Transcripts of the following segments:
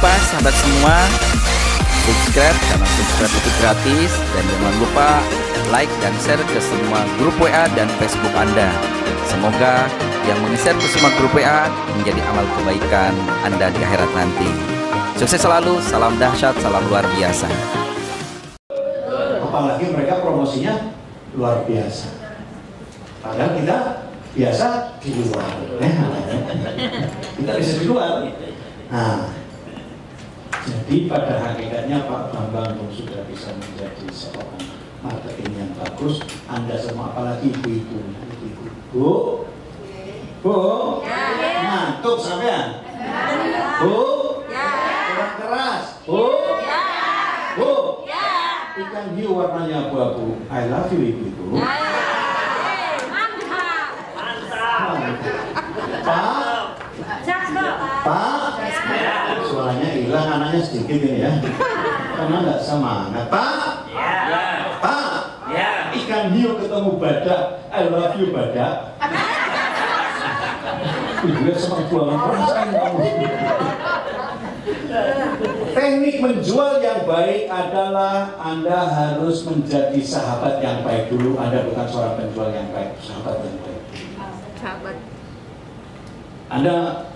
lupa sahabat semua, subscribe, karena subscribe itu gratis. Dan jangan lupa like dan share ke semua grup WA dan Facebook Anda. Semoga yang meng-share ke semua grup WA menjadi amal kebaikan Anda di akhirat nanti. Sukses selalu, salam dahsyat, salam luar biasa. Apalagi mereka promosinya luar biasa. Padahal kita biasa di luar. Kita bisa di luar. Nah, jadi pada hakikatnya Pak Bambang sudah bisa menjadi seorang marketing yang bagus. Anda semua, apalagi ibu-ibu, Bu, ngantuk sampean? Bu, kurang keras, Bu, ikan hiu warnanya abu-abu. I love you ibu-ibu. Pak, suaranya hilang, anaknya sedikit ini ya, karena nggak semangat. Pak, ikan hiu ketemu badak. I love you badak. Ibu senang banget perasaan kamu. Teknik menjual yang baik adalah Anda harus menjadi sahabat yang baik dulu. Anda bukan seorang penjual yang baik, sahabat yang baik. Anda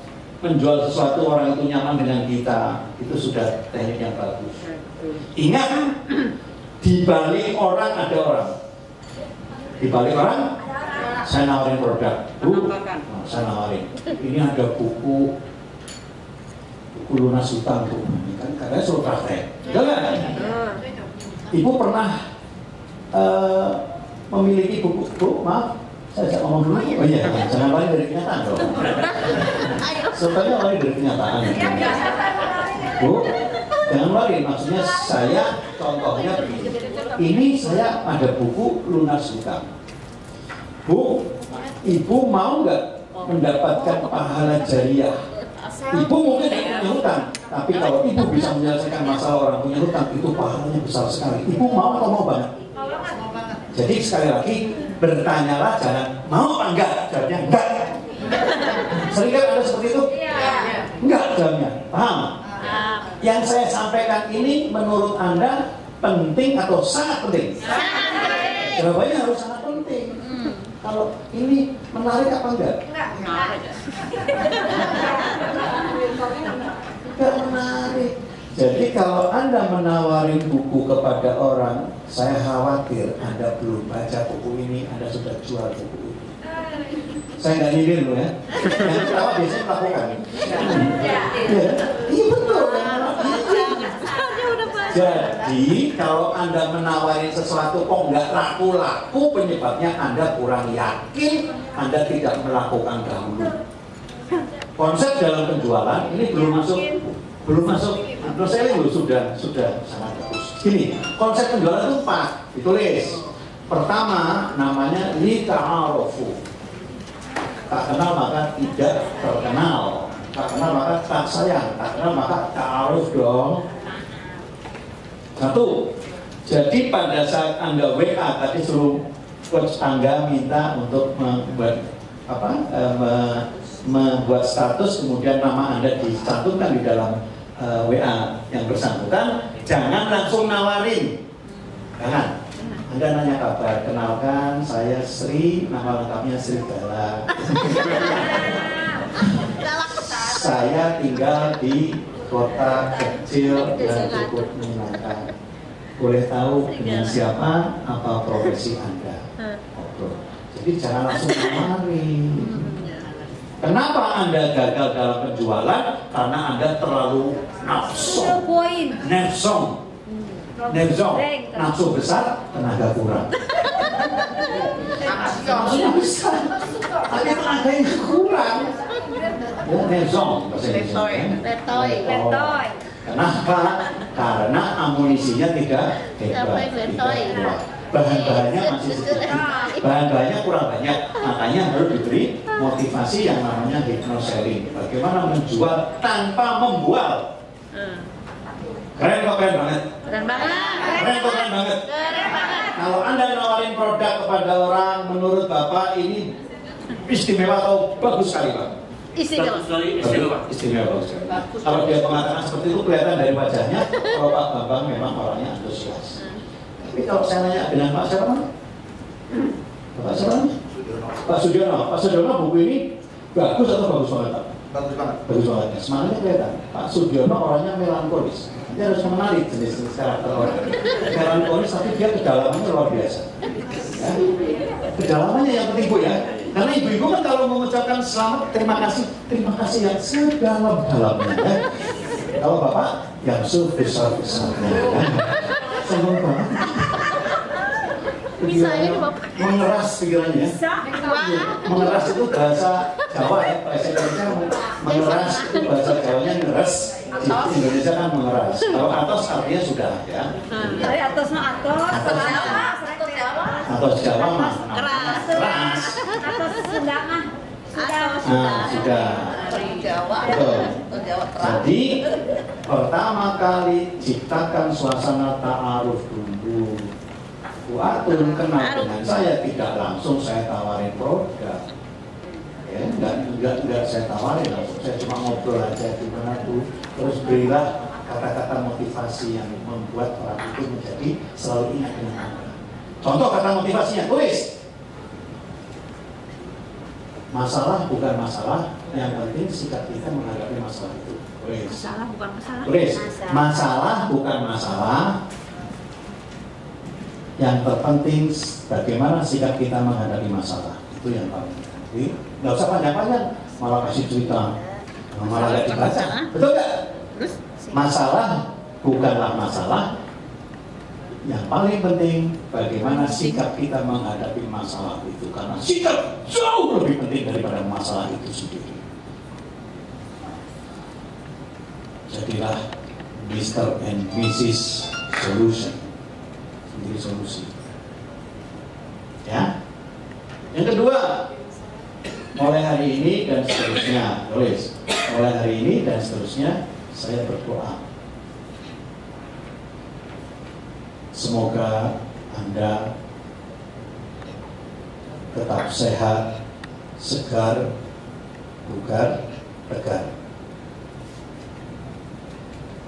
menjual sesuatu, orang itu nyaman dengan kita, itu sudah teknik yang bagus. Ingat, di balik orang ada orang. Di balik orang, saya nawarin produk. Bu, saya nawarin. Ini ada buku lunas hutang, Bu. Kan katanya suruh praktek. Jangan. Ibu pernah memiliki buku, Bu, maaf. Saya ajak ngomong dulu. Oh iya, jangan lari dari kenyataan dong. Sebenarnya lari dari kenyataan. Bu, jangan lari. Maksudnya saya, contohnya begini. Ini saya ada buku lunas hutang. Bu, ibu mau nggak mendapatkan pahala jariah? Ibu mungkin tidak punya hutang, tapi kalau ibu bisa menyelesaikan masalah orang punya hutang, itu pahalanya besar sekali. Ibu mau atau mau banget? Jadi sekali lagi, bertanyalah, jangan mau apa enggak, jawabnya enggak. Sering kan ada seperti itu? Enggak jawabnya, paham? Yang saya sampaikan ini menurut Anda penting atau sangat penting? Jawabannya harus sangat penting. Kalau ini menarik apa enggak? Enggak menarik. Jadi kalau Anda menawarin buku kepada orang, saya khawatir Anda belum baca buku ini, Anda sudah jual buku ini. Saya nggak nyindir loh ya. Yang ketawa biasanya melakukan. Iya betul. Jadi kalau Anda menawarin sesuatu kok nggak laku-laku, penyebabnya Anda kurang yakin, Anda tidak melakukan dahulu. Konsep dalam penjualan ini belum masuk. Menurut saya itu sudah sangat bagus. Gini, konsep penjualan itu 4, ditulis. Pertama, namanya li ta'arufu. Tak kenal maka tidak terkenal. Tak kenal maka tak sayang. Tak kenal maka ta'aruf dong. 1. Jadi pada saat Anda WA tadi suruh coach tangga minta untuk membuat status, kemudian nama Anda dicantumkan di dalam WA yang bersangkutan, jangan langsung nawarin. Jangan. Anda nanya kabar, kenalkan saya Sri, nama lengkapnya Sri Bala. Saya tinggal di kota kecil yang cukup menyenangkan. Boleh tahu dengan siapa, apa profesi Anda? Jadi jangan langsung nawarin. Kenapa Anda gagal dalam penjualan? Karena Anda terlalu nafsu, nafsu besar, tenaga kurang. Nafsunya besar, tapi tenaganya kurang. Ya, nefsong bahasa Indonesia. Kenapa? Karena amunisinya tidak hebat. Bahan-bahannya masih sedikit, bahan-bahannya kurang banyak, makanya harus diberi motivasi yang namanya hypnoselling. Bagaimana menjual tanpa membual? Keren kok, keren banget. Keren banget. Kalau Anda nawarin produk kepada orang, menurut Bapak ini istimewa atau bagus sekali Pak, Istimewa. Kalau dia mengatakan seperti itu kelihatan dari wajahnya kalau Pak Bambang memang orangnya antusias. Tapi kalau saya nanya dengan Pak siapa? Pak siapa? Pak Sudiono. Pak Sudiono buku ini bagus atau bagus banget Pak? Bagus banget. Bagus banget ya. Semangatnya kelihatan. Pak Sudiono orangnya melankolis. Dia harus mengenali jenis-jenis karakter orang. Melankolis tapi dia kedalamannya luar biasa. Ya. Kedalamannya yang penting Bu ya. Karena ibu-ibu kan kalau mengucapkan selamat, terima kasih yang sedalam-dalamnya ya. Kalau Bapak yang sebesar-besarnya ya. Senang banget. Misalnya Bapak Mengeras pikirannya. Mengeras itu bahasa Jawa ya, bahasa Indonesia mengeras itu bahasa Jawanya ngeres. Di Indonesia kan mengeras. Kalau atos artinya sudah ya. Dari atas mah Atos Jawa mah keras. atas Sunda mah Sudah. Betul. Jadi pertama kali ciptakan suasana ta'aruf dulu. Bu Atun kenal dengan saya tidak langsung saya tawarin produk. Ya, enggak saya tawarin langsung, saya cuma ngobrol aja gimana tuh. Terus berilah kata-kata motivasi yang membuat orang itu menjadi selalu ingat dengan Anda. Contoh kata motivasinya, tulis. Masalah bukan masalah, yang penting sikap kita menghadapi masalah itu. Tulis. masalah bukan masalah. Tulis. Masalah bukan masalah. Yang terpenting bagaimana sikap kita menghadapi masalah. Itu yang paling penting. Jadi nggak usah panjang-panjang, malah kasih cerita, malah nggak dibaca. Betul nggak? Masalah bukanlah masalah. Yang paling penting bagaimana sikap kita menghadapi masalah itu, karena sikap jauh lebih penting daripada masalah itu sendiri. Jadilah Mr. and Mrs. Solution, sendiri solusi. Ya. Yang kedua, mulai hari ini dan seterusnya, tulis. Mulai hari ini dan seterusnya saya berdoa. Semoga Anda tetap sehat, segar, bugar, tegar.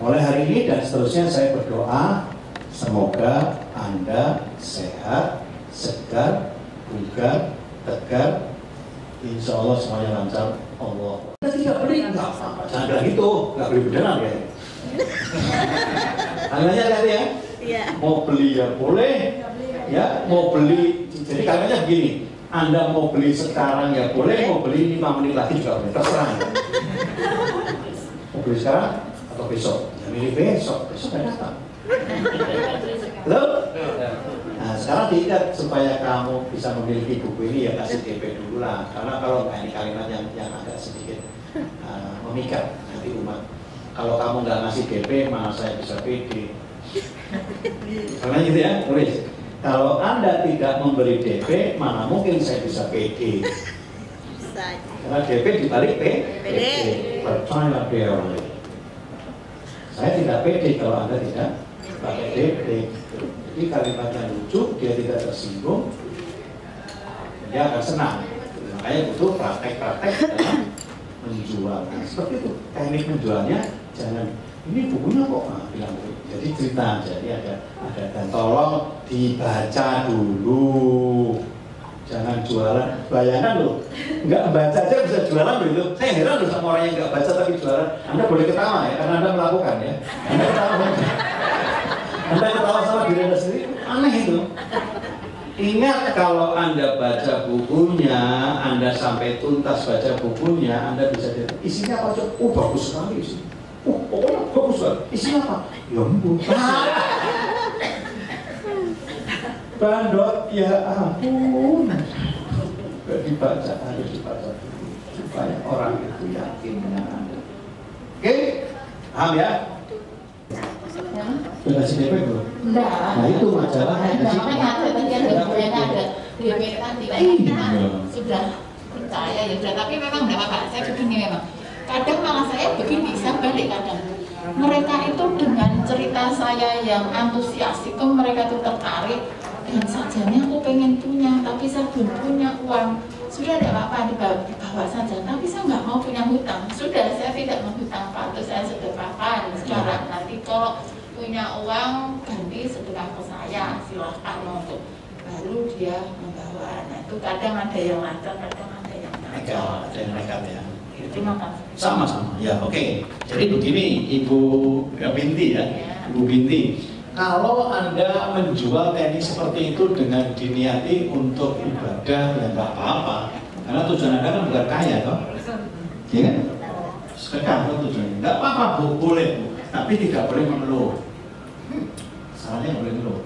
Mulai hari ini dan seterusnya saya berdoa, semoga Anda sehat, segar, bugar, tegar. Insya Allah semuanya lancar. Allah. Kita tidak beli, enggak apa-apa. Jangan gitu, nggak beli beneran ya. Tangannya tadi ya. Iya. Mau beli ya boleh, ya mau beli. Jadi kayaknya begini, Anda mau beli sekarang ya boleh, mau beli 5 menit lagi juga boleh, terserah. Mau beli sekarang atau besok? Ya milih besok kan datang. Halo? Nah sekarang diingat supaya kamu bisa memiliki buku ini ya kasih DP dulu lah. Karena kalau ini kalimat yang agak sedikit memikat nanti umat. Kalau kamu nggak ngasih DP, mana saya bisa PD? Karena gitu ya, tulis. Kalau Anda tidak memberi DP, mana mungkin saya bisa PD? Karena DP dibalik PD. Percaya dia orang lain. Saya tidak PD kalau Anda tidak pakai DP. Jadi kalimatnya lucu, dia tidak tersinggung, dia akan senang. Makanya butuh praktek-praktek dalam menjual. Nah, seperti itu teknik menjualnya. Jangan ini bukunya kok bilang jadi cerita, jadi ada dan tolong dibaca dulu, jangan jualan. Bayangkan loh, nggak baca aja bisa jualan loh itu. Saya heran loh sama orang yang nggak baca tapi jualan. Anda boleh ketawa ya, karena Anda melakukan ya. Anda ketawa sama diri Anda sendiri, aneh itu. Ingat kalau Anda baca bukunya, Anda sampai tuntas baca bukunya, Anda bisa lihat isinya apa coba? Oh bagus sekali sih. Oh, pokoknya bagus banget. Isinya apa? Ya ampun. Bandot, ya ampun. Gak dibaca, harus dibaca dulu supaya orang itu yakin dengan Anda. Oke? Paham ya? Sudah kasih DP belum? Enggak. Nah itu masalahnya. Makanya ada bagian dokumennya ada DP tadi sudah percaya ya sudah. Tapi memang enggak apa-apa. Saya begini memang. Kadang malah saya begini, saya balik kadang. Mereka itu dengan cerita saya yang antusias itu mereka itu tertarik dan sajanya aku pengen punya, tapi saya belum punya uang. sudah tidak apa-apa dibawa saja, tapi saya nggak mau punya hutang. Sudah, saya tidak menghutang Pak, saya sedekahkan sekarang. Nanti kalau punya uang ganti sedekah ke saya, silahkan monggo. Baru dia membawa. Nah itu kadang ada yang lancar, kadang ada yang nekat, ada yang nekat ya. Terima kasih. Sama-sama ya, oke. Jadi begini Ibu Binti ya, Ibu Binti. Kalau Anda menjual teknik seperti itu dengan diniati untuk ibadah, ya nggak apa-apa. Karena tujuan Anda kan bukan kaya, toh? Iya kan? Sedekah itu tujuannya. Nggak apa-apa, Bu, boleh, Bu. Tapi tidak boleh mengeluh. Salahnya boleh mengeluh.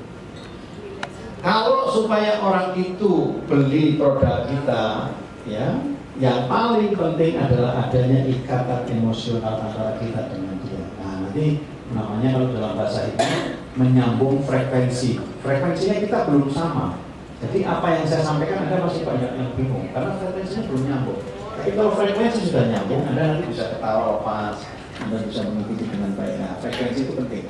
Kalau supaya orang itu beli produk kita, ya, yang paling penting adalah adanya ikatan emosional antara kita dengan dia. Nah, nanti namanya kalau dalam bahasa itu menyambung frekuensi. Frekuensinya kita belum sama. Jadi apa yang saya sampaikan Anda masih banyak yang bingung karena frekuensinya belum nyambung. Tapi kalau frekuensi sudah nyambung, Anda nanti bisa ketawa lepas, Anda bisa mengikuti dengan baik. Nah, frekuensi itu penting.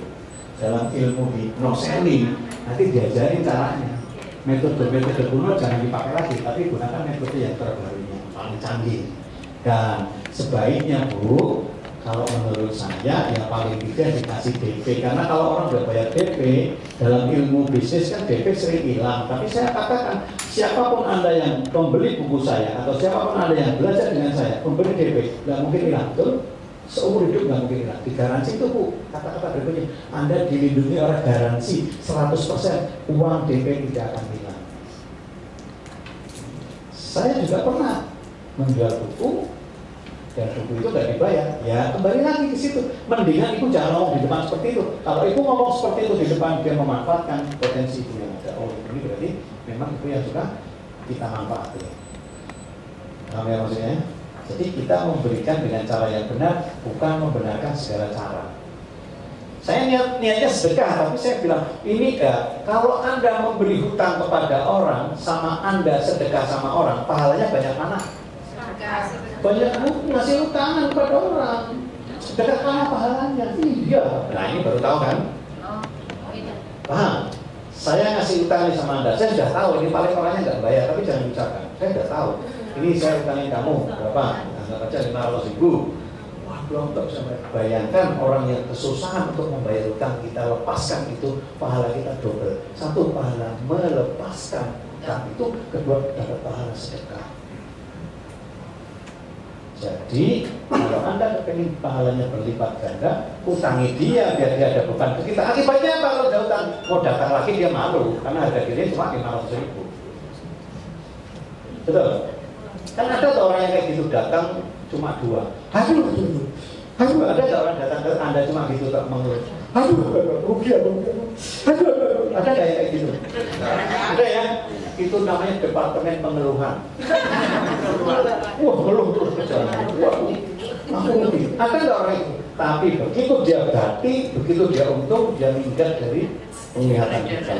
Dalam ilmu hipnoselling nanti diajarin caranya. Metode-metode kuno jangan dipakai lagi, tapi gunakan metode yang terbaru, yang paling canggih. Dan sebaiknya Bu, kalau menurut saya yang paling tidak dikasih DP, karena kalau orang udah bayar DP dalam ilmu bisnis kan DP sering hilang. Tapi saya katakan siapapun Anda yang membeli buku saya atau siapapun Anda yang belajar dengan saya membeli DP nggak mungkin hilang, betul? Seumur hidup nggak mungkin hilang. Digaransi itu Bu, kata-kata berikutnya Anda dilindungi oleh garansi 100% uang DP tidak akan hilang. Saya juga pernah menjual buku dan buku itu nggak dibayar, ya kembali lagi ke situ. Mendingan Ibu jangan ngomong di depan seperti itu. Kalau Ibu ngomong seperti itu di depan, dia memanfaatkan potensi Ibu yang ada. Oh, ini berarti memang itu yang sudah kita manfaatkan. Paham ya maksudnya? Jadi kita memberikan dengan cara yang benar, bukan membenarkan segala cara. Saya niatnya sedekah, tapi saya bilang ini kalau Anda memberi hutang kepada orang, sama Anda sedekah sama orang, pahalanya banyak mana? Banyak ngasih hutangan kepada orang, sedekah mana pahalanya? Iya. Nah ini baru tahu kan? Paham? Saya ngasih hutang sama Anda, saya sudah tahu ini paling orangnya nggak bayar, tapi jangan ucapkan. Saya sudah tahu. Ini saya hutangin kamu berapa? Anggap aja 500.000. Wah belum tak bisa bayangkan orang yang kesusahan untuk membayar hutang, kita lepaskan itu pahala kita double. Satu pahala melepaskan hutang itu, kedua dapat pahala sedekah. Jadi kalau Anda ingin pahalanya berlipat ganda, hutangi dia biar dia ada beban ke kita. Akibatnya apa kalau dia hutang? Mau datang lagi dia malu karena harga diri cuma 500.000. Betul? Kan ada orang yang kayak gitu datang cuma 2. Aduh, ada orang datang ke Anda cuma gitu tak mengeluh. Aduh, rugi aku. Aduh, ada kayak gitu. Ada ya? Itu namanya departemen pengeluhan. Wah, ngeluh terus berjalan. Wah, aku rugi. Ada nggak orang itu? Tapi begitu dia ganti, begitu dia untung, dia minggat dari penglihatan kita.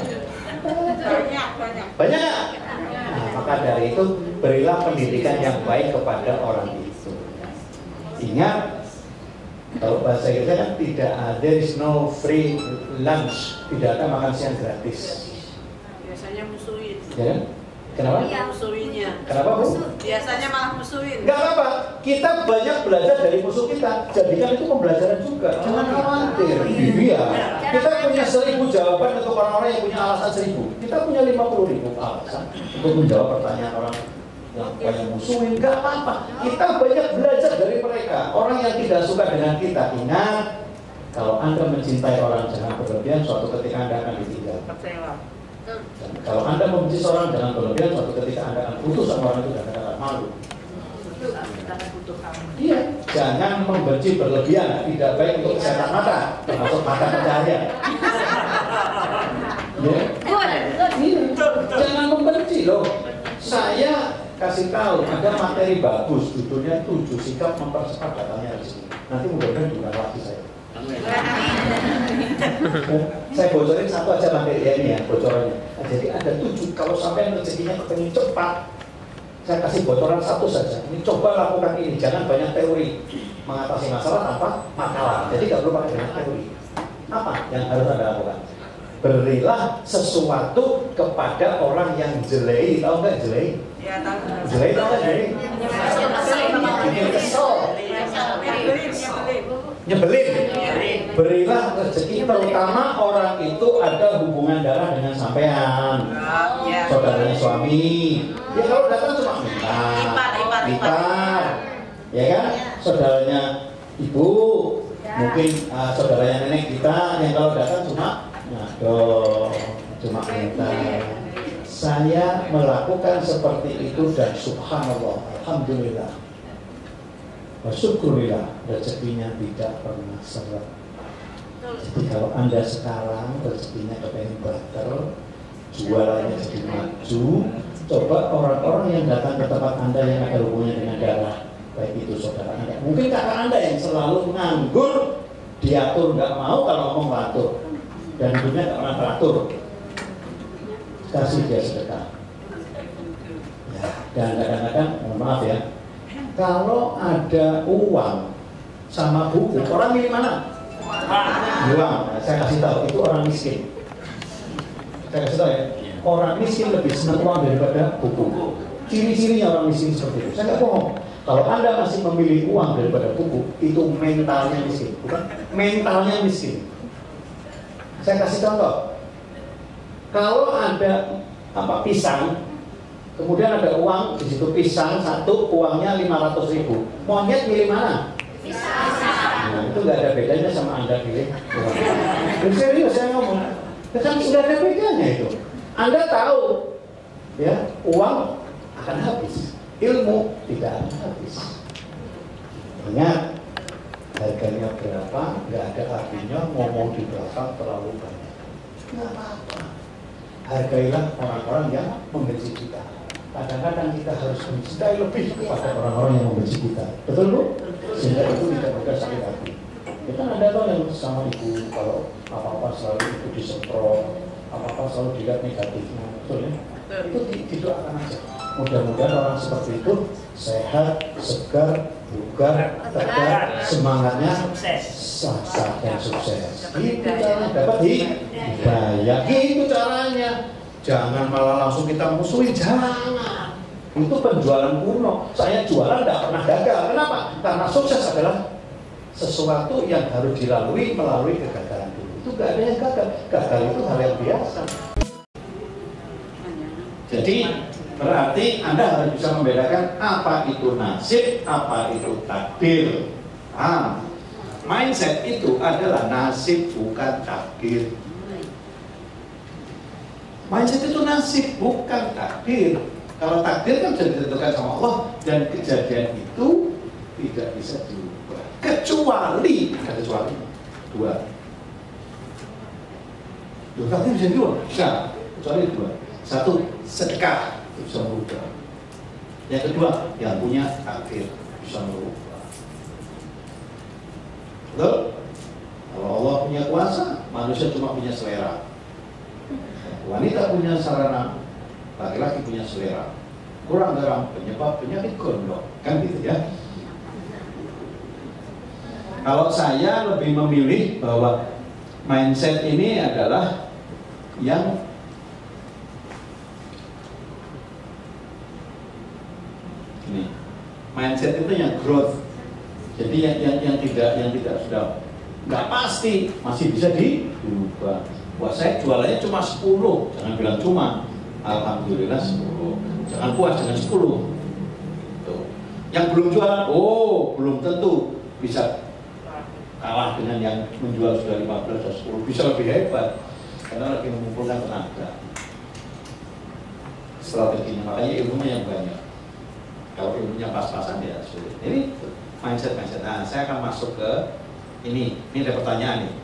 Banyak nggak? Nah, maka dari itu berilah pendidikan yang baik kepada orang itu. Ingat, kalau bahasa kita kan tidak ada, there is no free lunch, tidak ada makan siang gratis. Biasanya musuhin. Ya? Kenapa? Iya, musuhinnya. Kenapa Bu? Biasanya malah musuhin. Enggak apa-apa, kita banyak belajar dari musuh kita. Jadikan itu pembelajaran juga. Jangan khawatir. Iya. Kita punya 1000 jawaban untuk orang-orang yang punya alasan 1000. Kita punya 50.000 alasan untuk menjawab pertanyaan orang yang musuhin. Enggak apa-apa. Kita banyak belajar dari mereka. Orang yang tidak suka dengan kita, ingat, kalau Anda mencintai orang jangan berlebihan, suatu ketika Anda akan ditinggal. Kecewa. Dan kalau Anda membenci seorang jangan berlebihan, suatu ketika Anda akan putus sama orang itu dan Anda akan malu. Iya, jangan membenci berlebihan, tidak baik untuk kesehatan mata, termasuk mata pencaharian. Ya, jangan membenci loh. Saya kasih tahu ada materi bagus, judulnya 7 sikap mempercepat datangnya rezeki. Nanti mudah-mudahan juga waktu saya. Saya bocorin satu aja materi ini ya, bocorannya. Nah, jadi ada 7, kalau sampai rezekinya kepengen cepat, saya kasih bocoran 1 saja. Ini coba lakukan ini, jangan banyak teori. Mengatasi masalah tanpa makalah. Jadi nggak perlu pakai banyak teori. Apa yang harus Anda lakukan? Berilah sesuatu kepada orang yang jelek. Tahu nggak jelek? Ya, tahu. Jelek tahu nggak jelek? Bikin kesel, nyebelin. Berilah rezeki, terutama orang itu ada hubungan darah dengan sampean, saudaranya suami. Ya kalau datang cuma ipar, ya kan? Saudaranya ibu, mungkin saudaranya nenek kita yang kalau datang cuma minta. Saya melakukan seperti itu dan subhanallah, alhamdulillah, syukurillah, rezekinya tidak pernah seret. Jadi kalau Anda sekarang rezekinya kepengen barter, jualannya jadi maju, coba orang-orang yang datang ke tempat Anda yang ada hubungannya dengan darah, baik itu saudara Anda, mungkin kakak Anda yang selalu nganggur, diatur nggak mau, kalau ngomong ngatur, dan hidupnya nggak pernah teratur, kasih dia sedekah. Ya, dan kadang-kadang, mohon maaf ya, kalau ada uang sama buku, orang milih mana? Uang. Saya kasih tahu, itu orang miskin. Saya kasih tahu ya, orang miskin lebih senang uang daripada buku. Ciri-cirinya orang miskin seperti itu. Saya nggak bohong. Kalau Anda masih memilih uang daripada buku, itu mentalnya miskin, bukan mentalnya miskin. Saya kasih contoh. Kalau ada pisang, kemudian ada uang di situ pisang satu, uangnya 500.000. Monyet milih mana? Pisang. Nah, itu nggak ada bedanya sama Anda pilih uang. Serius saya ngomong, kan nggak ada bedanya itu. Anda tahu, ya uang akan habis, ilmu tidak akan habis. Ingat, harganya berapa? Nggak ada artinya ngomong di belakang terlalu banyak. Nggak apa-apa. Hargailah orang-orang yang membenci kita. Kadang-kadang kita harus mencintai lebih kepada orang-orang yang membenci kita. Betul Bu? Sehingga itu tidak mudah sakit hati. Kita ada tahu yang sama ibu, kalau apa-apa selalu itu disemprot, apa-apa selalu dilihat negatifnya. Betul ya? Itu didoakan aja. Mudah-mudahan orang seperti itu sehat, segar, bugar, tegar, semangatnya sah-sah dan sukses. Itu caranya dapat hidayah. Itu caranya. Jangan malah langsung kita musuhin, jangan. Itu penjualan kuno. Saya jualan tidak pernah gagal. Kenapa? Karena sukses adalah sesuatu yang harus dilalui melalui kegagalan dulu. Itu gak ada yang gagal. Gagal itu hal yang biasa. Jadi berarti Anda harus bisa membedakan apa itu nasib, apa itu takdir. Mindset itu adalah nasib bukan takdir. Mindset itu nasib bukan takdir. Kalau takdir kan bisa ditentukan sama Allah, dan kejadian itu tidak bisa diubah kecuali dua. Takdir bisa diubah? Bisa, kecuali dua. Satu, sedekah itu bisa merubah. Yang kedua, yang punya takdir bisa merubah. Betul? Kalau Allah punya kuasa, manusia cuma punya selera. Wanita punya sarana, laki-laki punya selera. Kurang garam penyebab penyakit gondok, kan gitu ya. Kalau saya lebih memilih bahwa mindset ini adalah yang ini, mindset itu yang growth. Jadi yang tidak sudah nggak pasti, masih bisa diubah. Wah, saya jualannya cuma 10, jangan bilang cuma, alhamdulillah 10. Jangan puas dengan 10. Tuh. Yang belum jualan, belum tentu bisa kalah dengan yang menjual sudah 15 atau 10, bisa lebih hebat karena lagi mengumpulkan tenaga. Strateginya, makanya ilmunya yang banyak. Kalau ilmunya pas-pasan ya sulit. Ini mindset. Nah, saya akan masuk ke ini ada pertanyaan nih.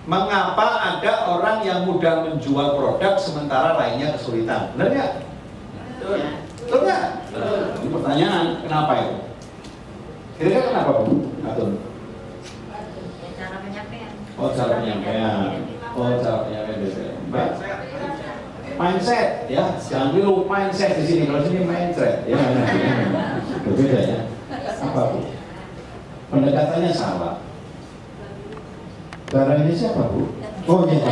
Mengapa ada orang yang mudah menjual produk sementara lainnya kesulitan? Benar nggak? Betul nggak? Ini pertanyaan, kenapa itu? Kira-kira kenapa Bu? Atun? Cara penyampaian. Cara penyampaian. Baik. Mindset, ya. Jangan dulu mindset di sini. Kalau sini mindset, ya. Berbeda ya. Apa Bu? Pendekatannya salah. Barangnya siapa Bu? Oh iya,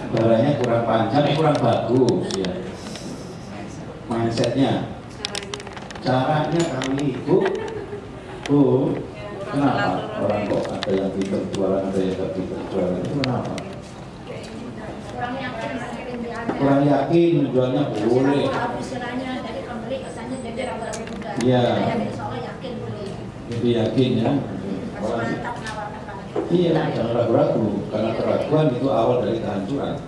barangnya kurang panjang, kurang bagus ya. Mindsetnya, caranya kali Bu, kenapa orang kok ada yang pintar jualan, ada yang tidak pintar jualan, itu kenapa? Kurang yakin menjualnya boleh. Iya. Jadi yakin ya. Iya, jangan ragu-ragu, karena keraguan itu awal dari kehancuran.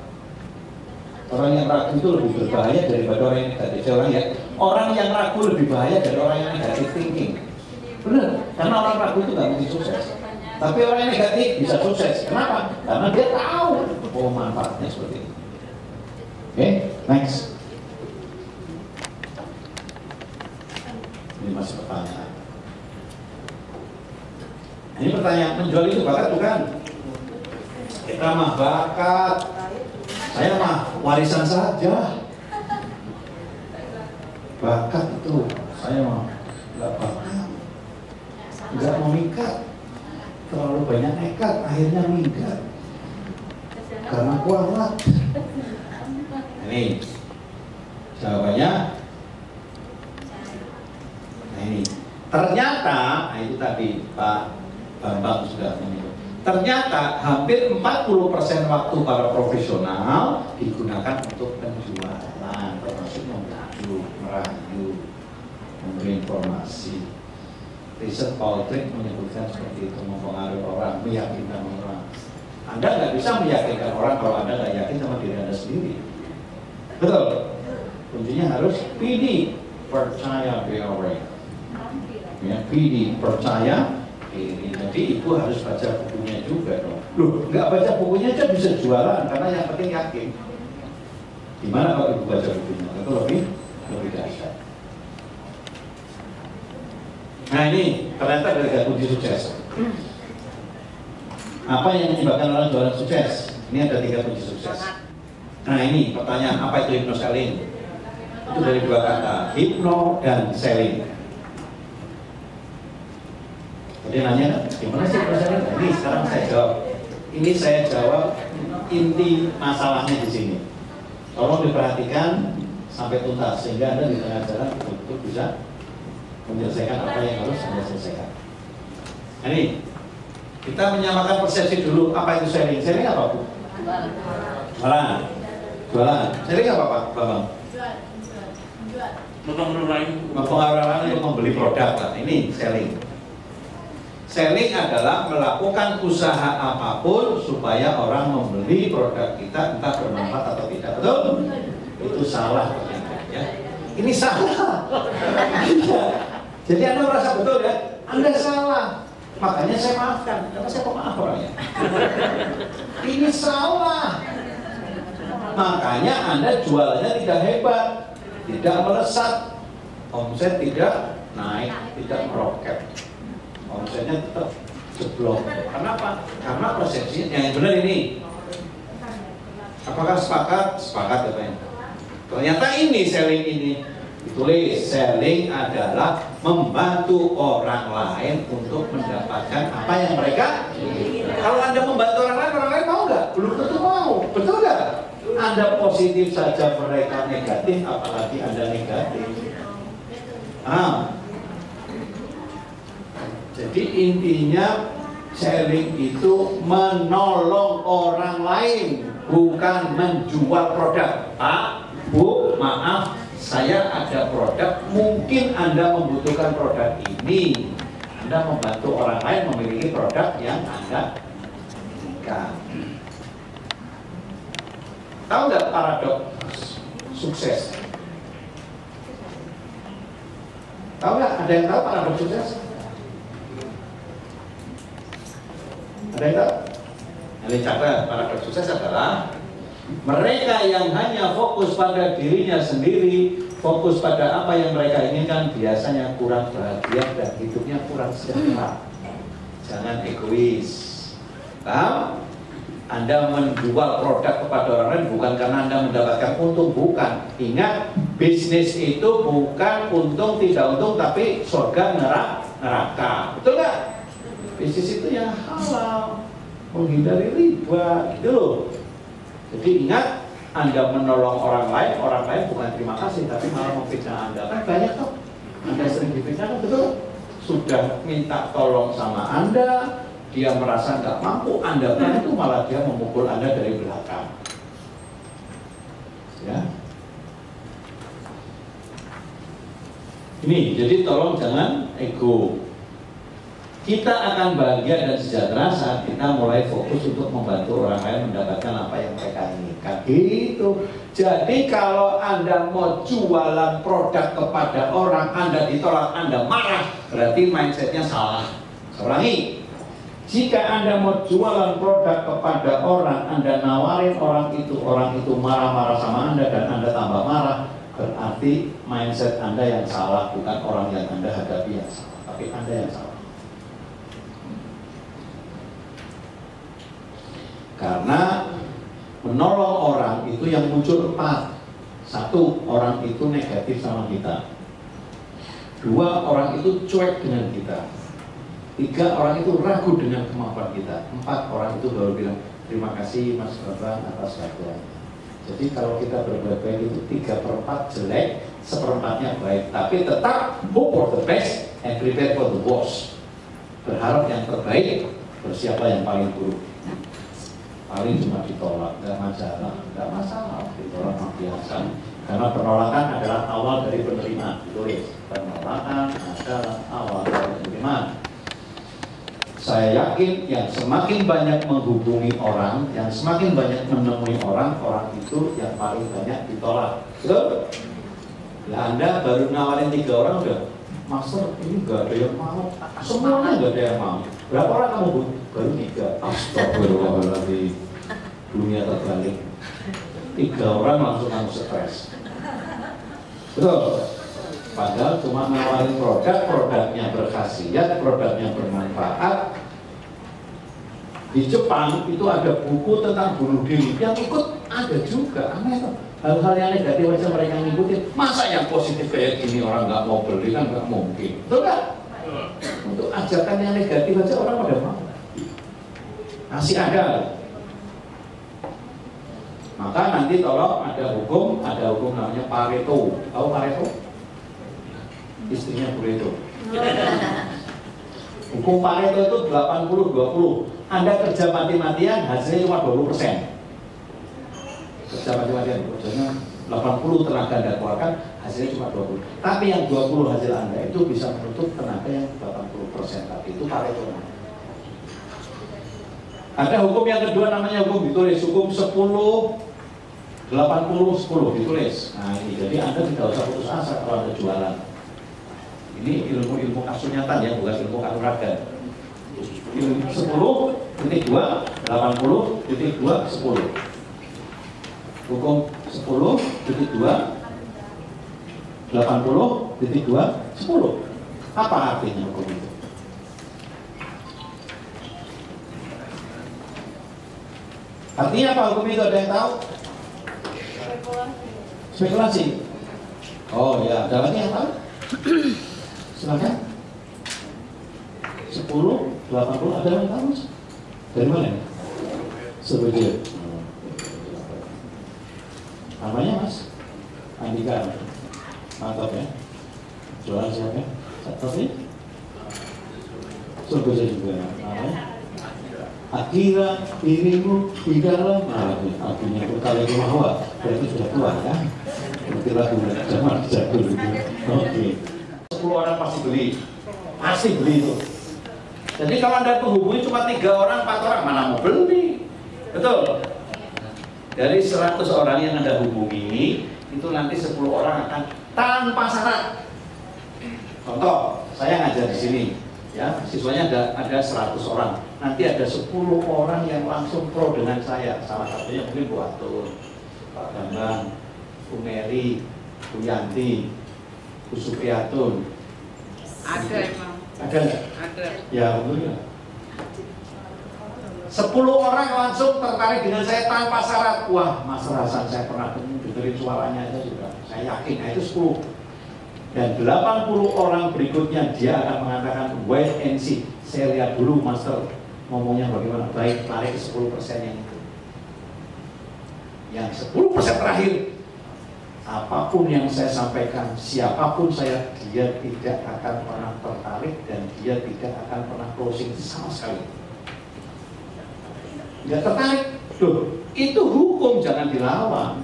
Orang yang ragu itu lebih berbahaya daripada orang yang negatif. Orang yang ragu lebih bahaya dari orang yang negatif thinking. Benar, karena orang ragu itu nggak mungkin sukses. Tapi orang yang negatif bisa sukses. Kenapa? Karena dia tahu manfaatnya seperti itu. Oke, next. Ini masih pertanyaan. Ini pertanyaan, menjual itu bakat bukan? Kita mah bakat, saya mah warisan saja. Bakat itu, saya mah nggak bakat, nggak mau minggat, terlalu banyak nekat, akhirnya minggat karena kualat. Ini jawabannya. Nah ini, ternyata, nah itu tadi Pak Bambang sudah menyebut. Ternyata hampir 40% waktu para profesional digunakan untuk penjualan, termasuk membujuk, merayu, memberi informasi. Riset Poltrik menyebutkan seperti itu, mempengaruhi orang, meyakinkan orang. Anda nggak bisa meyakinkan orang kalau Anda nggak yakin sama diri Anda sendiri. Betul. Kuncinya harus PD, percaya diri. Ya, PD, percaya. Jadi ibu harus baca bukunya juga dong. Loh, nggak baca bukunya aja bisa jualan karena yang penting yakin. Gimana kalau ibu baca bukunya? Itu lebih dahsyat. Nah ini ternyata ada kunci sukses. Apa yang menyebabkan orang jualan sukses? Ini ada 3 kunci sukses. Nah ini pertanyaan, apa itu hypnoselling? Itu dari 2 kata, hypno dan selling. Jadi nanya kan, gimana sih prosesnya? Ini sekarang saya jawab. Ini saya jawab inti masalahnya di sini. Tolong diperhatikan sampai tuntas sehingga Anda di tengah jalan betul-betul bisa menyelesaikan apa yang harus Anda selesaikan. Nah, ini kita menyamakan persepsi dulu. Apa itu selling? Selling apa Bu? Jualan. Jualan. Selling apa Pak Bambang? Mempengaruhi orang untuk membeli produk. Nah, ini selling. Selling adalah melakukan usaha apapun supaya orang membeli produk kita, entah bermanfaat atau tidak. Betul? Itu salah ya. Ini salah. Jadi Anda merasa betul ya? Anda salah. Makanya saya maafkan. Karena saya pemaaf orangnya. Ini salah. Makanya Anda jualannya tidak hebat, tidak melesat, omset tidak naik, tidak meroket. Omsetnya tetap jeblok. Kenapa? Karena persepsi yang benar ini. Apakah sepakat? Sepakat katanya. Ternyata ini selling ini. Ditulis, selling adalah membantu orang lain untuk mendapatkan apa yang mereka. Kalau Anda membantu orang lain mau nggak? Belum tentu mau. Betul nggak? Anda positif saja, mereka negatif, apalagi Anda negatif. Jadi intinya selling itu menolong orang lain, bukan menjual produk. Pak, Bu, maaf, saya ada produk, mungkin Anda membutuhkan produk ini. Anda membantu orang lain memiliki produk yang Anda inginkan. Tahu nggak paradoks sukses? Tahu nggak? Ada yang tahu paradoks sukses? Ada yang tahu? Yang dicatat paradoks sukses adalah mereka yang hanya fokus pada dirinya sendiri, fokus pada apa yang mereka inginkan, biasanya kurang bahagia dan hidupnya kurang sejahtera. Jangan egois. Paham? Anda menjual produk kepada orang lain bukan karena Anda mendapatkan untung, bukan. Ingat, bisnis itu bukan untung tidak untung, tapi surga neraka. Betul nggak? Bisnis itu yang halal. menghindari riba gitu loh. Jadi ingat, Anda menolong orang lain bukan terima kasih, tapi malah memfitnah Anda. Kan banyak tuh, Anda sering difitnah kan, betul? Sudah minta tolong sama Anda, dia merasa nggak mampu, Anda bantu, malah dia memukul Anda dari belakang. Ya. Ini, jadi tolong jangan ego. Kita akan bahagia dan sejahtera saat kita mulai fokus untuk membantu orang lain mendapatkan apa yang mereka inginkan. Gitu. Jadi kalau Anda mau jualan produk kepada orang, Anda ditolak, Anda marah, berarti mindsetnya salah. Ulangi. Jika Anda mau jualan produk kepada orang, Anda nawarin orang itu marah-marah sama Anda dan Anda tambah marah, berarti mindset Anda yang salah, bukan orang yang Anda hadapi yang salah, tapi Anda yang salah. Karena menolong orang itu yang muncul 4. 1, orang itu negatif sama kita. 2, orang itu cuek dengan kita. 3, orang itu ragu dengan kemampuan kita. 4, orang itu baru bilang terima kasih Mas Bambang atas bantuannya. Jadi kalau kita berbuat baik itu 3/4 jelek, 1/4-nya baik. Tapi tetap hope for the best and prepare for the worst. Berharap yang terbaik, bersiaplah yang paling buruk. Paling cuma ditolak, nggak masalah, ditolak biasa. Karena penolakan adalah awal dari penerimaan. Ditulis, penolakan adalah awal dari penerimaan. Saya yakin yang semakin banyak menghubungi orang, yang semakin banyak menemui orang, orang itu yang paling banyak ditolak. Betul? Ya Anda baru nawarin 3 orang udah, Master ini nggak ada yang mau, semuanya nggak ada yang mau. Berapa orang kamu baru 3? Astagfirullahaladzim. Dunia terbalik. 3 orang langsung kamu stres. Betul? Padahal cuma nawarin produk, produknya berkhasiat, produknya bermanfaat. Di Jepang itu ada buku tentang bunuh diri, yang ikut ada juga. Aneh tuh. Hal-hal yang negatif aja mereka ngikutin. Masa yang positif kayak gini orang nggak mau beli, kan nggak mungkin. Betul nggak? Untuk ajakan yang negatif aja orang pada mau. Masih ada. Maka nanti tolong ada hukum namanya Pareto. Tahu Pareto? Istrinya Pareto. Hukum Pareto itu 80-20. Anda kerja mati-matian, hasilnya cuma 20%. Kerja mati-matian, kerjanya 80 tenaga Anda keluarkan, hasilnya cuma 20. Tapi yang 20 hasil Anda itu bisa menutup tenaga yang 80%. Tapi itu Pareto. Ada hukum yang kedua namanya hukum ditulis, hukum 10-80-10 ditulis. Nah ini, jadi Anda tidak usah putus asa kalau Anda jualan. Ini ilmu-ilmu kasunyatan ya, bukan ilmu kanuragan. 10.2-80.2-10. Hukum 10.2-80.2-10. Apa artinya hukum itu? Artinya apa hukum itu? Ada yang tahu? Spekulasi. Oh ya, ada lagi yang tahu? Silakan. 10-80 ada yang tahu? Dari mana? Sebetulnya. Namanya Mas Andika. Mantap ya. Jualan siapa? Tapi sebetulnya juga namanya. Akira dirimu di dalam artinya berkali mahwa, berarti sudah tua ya. Berarti lagu zaman jadul gitu. Oke. 10 orang pasti beli itu. Jadi kalau Anda menghubungi cuma 3 orang, 4 orang, mana mau beli? Betul. Dari 100 orang yang Anda hubungi, itu nanti 10 orang akan tanpa syarat. Contoh, saya ngajar di sini. Ya, siswanya ada 100 orang. Nanti ada 10 orang yang langsung pro dengan saya. Salah satunya mungkin Bu Atun, Pak Bambang, Bu Mary, Bu Yanti, Bu Supriyatun. Ada emang. Ada nggak? Ada. Ya, alhamdulillah. 10 orang langsung tertarik dengan saya tanpa syarat. Wah, Mas Rasan saya pernah dengerin suaranya aja juga. Saya yakin, nah itu 10. Dan 80 orang berikutnya dia akan mengatakan wait and see. Saya lihat dulu Master ngomongnya bagaimana? Baik, lari ke 10% yang itu. Yang 10% terakhir, apapun yang saya sampaikan, siapapun saya, dia tidak akan pernah tertarik dan dia tidak akan pernah closing sama sekali. Nggak tertarik. Duh, itu hukum, jangan dilawan.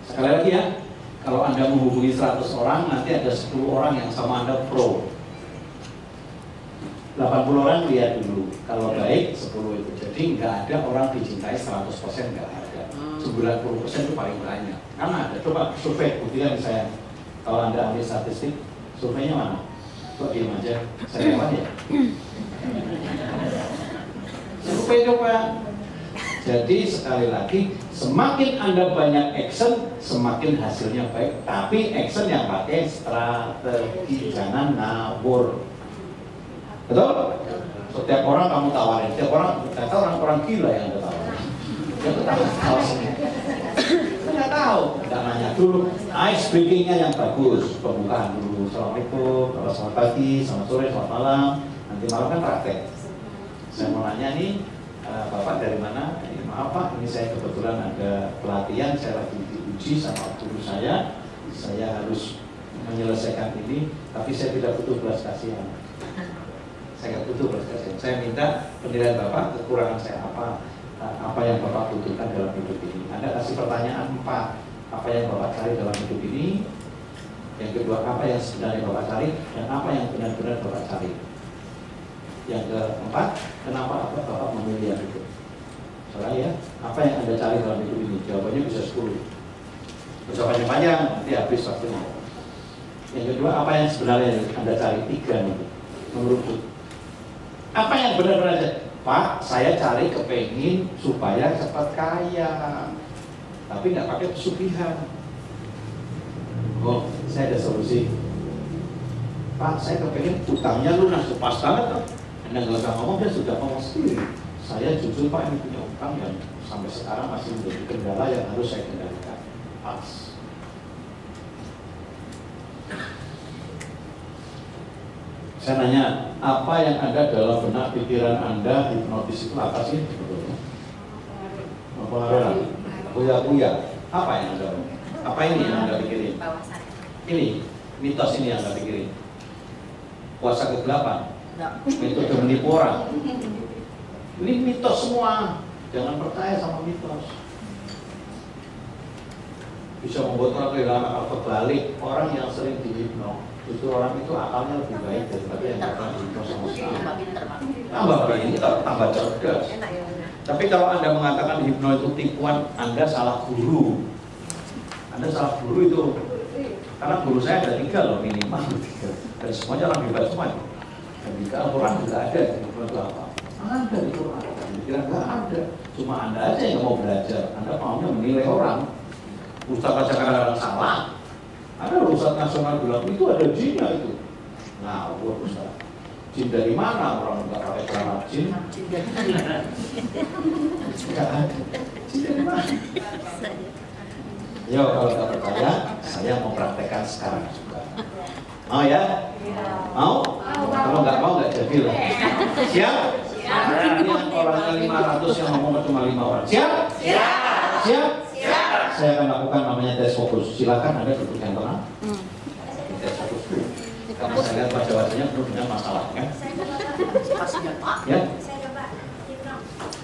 Sekali lagi ya, kalau Anda menghubungi 100 orang, nanti ada 10 orang yang sama Anda pro. 80 orang lihat dulu, kalau baik 10 itu. Jadi nggak ada orang dicintai 100%, nggak ada. 90% itu paling banyak. Karena ada, coba survei, buktikan saya. Kalau Anda ambil statistik, surveinya mana? Kok diam aja? Saya lewat ya? Survei coba. Jadi sekali lagi, semakin Anda banyak action, semakin hasilnya baik. Tapi action yang pakai strategi, jangan ngawur. Betul? Setiap orang kamu tawarin, setiap orang, kata orang gila yang Anda tawarin. Ya tahu alasannya. Kita nggak tahu, nggak nanya dulu. Ice breakingnya yang bagus, pembukaan dulu. Assalamualaikum, selamat pagi, selamat sore, selamat malam. Nanti malam kan praktek. Saya mau nanya nih, Bapak dari mana? Maaf Pak, ini saya kebetulan ada pelatihan, saya lagi diuji sama guru saya harus menyelesaikan ini, tapi saya tidak butuh belas kasihan. Saya nggak butuh belas kasihan. Saya minta penilaian Bapak, kekurangan saya apa yang Bapak butuhkan dalam hidup ini. Anda kasih pertanyaan 4, apa yang Bapak cari dalam hidup ini? Yang kedua, apa yang sebenarnya Bapak cari dan apa yang benar-benar Bapak cari? Yang keempat, kenapa Bapak memilih yang itu? Soalnya ya, apa yang Anda cari dalam hidup ini? Jawabannya bisa 10. Bisa panjang-panjang, nanti habis waktunya. Yang kedua, apa yang sebenarnya Anda cari? 3 nih, menurut. Apa yang benar-benar? Pak, saya cari kepengin supaya cepat kaya, tapi nggak pakai pesugihan. Oh, saya ada solusi. Pak, saya kepengin utangnya lunas, pas banget tuh. Anda nggak usah ngomong, dia sudah ngomong sendiri. Saya jujur Pak, ini punya utang yang sampai sekarang masih menjadi kendala yang harus saya kendalikan. Pas. Saya nanya, apa yang ada dalam benak pikiran Anda hipnotis itu apa sih? Pengaruh, buya-buya. Apa yang Anda? Apa ini yang Anda pikirin? Ini, mitos ini yang Anda pikirin. Puasa kegelapan, metode menipu orang. Ini mitos semua. Jangan percaya sama mitos. Bisa membuat orang kehilangan akal terbalik. Orang yang sering dihipno, itu orang itu akalnya lebih baik daripada yang pernah dihipno sama sekali. Tambah pintar, tambah cerdas. Tapi kalau Anda mengatakan hipno itu tipuan, Anda salah guru. Anda salah guru itu. Karena guru saya ada 3 loh, minimal 3. Dan semuanya orang hebat semua. Dan di Al-Quran juga ada hipno itu apa? Ada di Quran. Kira nggak ada. Cuma Anda aja yang mau belajar. Anda maunya menilai orang. Ustaz aja kadang-kadang salah. Ada Ustaz nasional bilang itu ada jinnya itu. Nah, Ustaz, jin dari mana? Orang nggak pakai celana jin. Nggak ada. Jin dari mana? Yo, kalau nggak percaya, saya mau praktekkan sekarang juga. Mau ya? Mau? Kalau nggak mau nggak jadi loh. Siap? Ini orangnya 500 yang ngomong cuma 5 orang. Siap? Siap? Siap? Saya akan lakukan namanya tes fokus. Silakan Anda duduk yang tenang. Tes fokus dulu. Karena saya lihat wajah-wajahnya penuh dengan masalah, kan? Ya?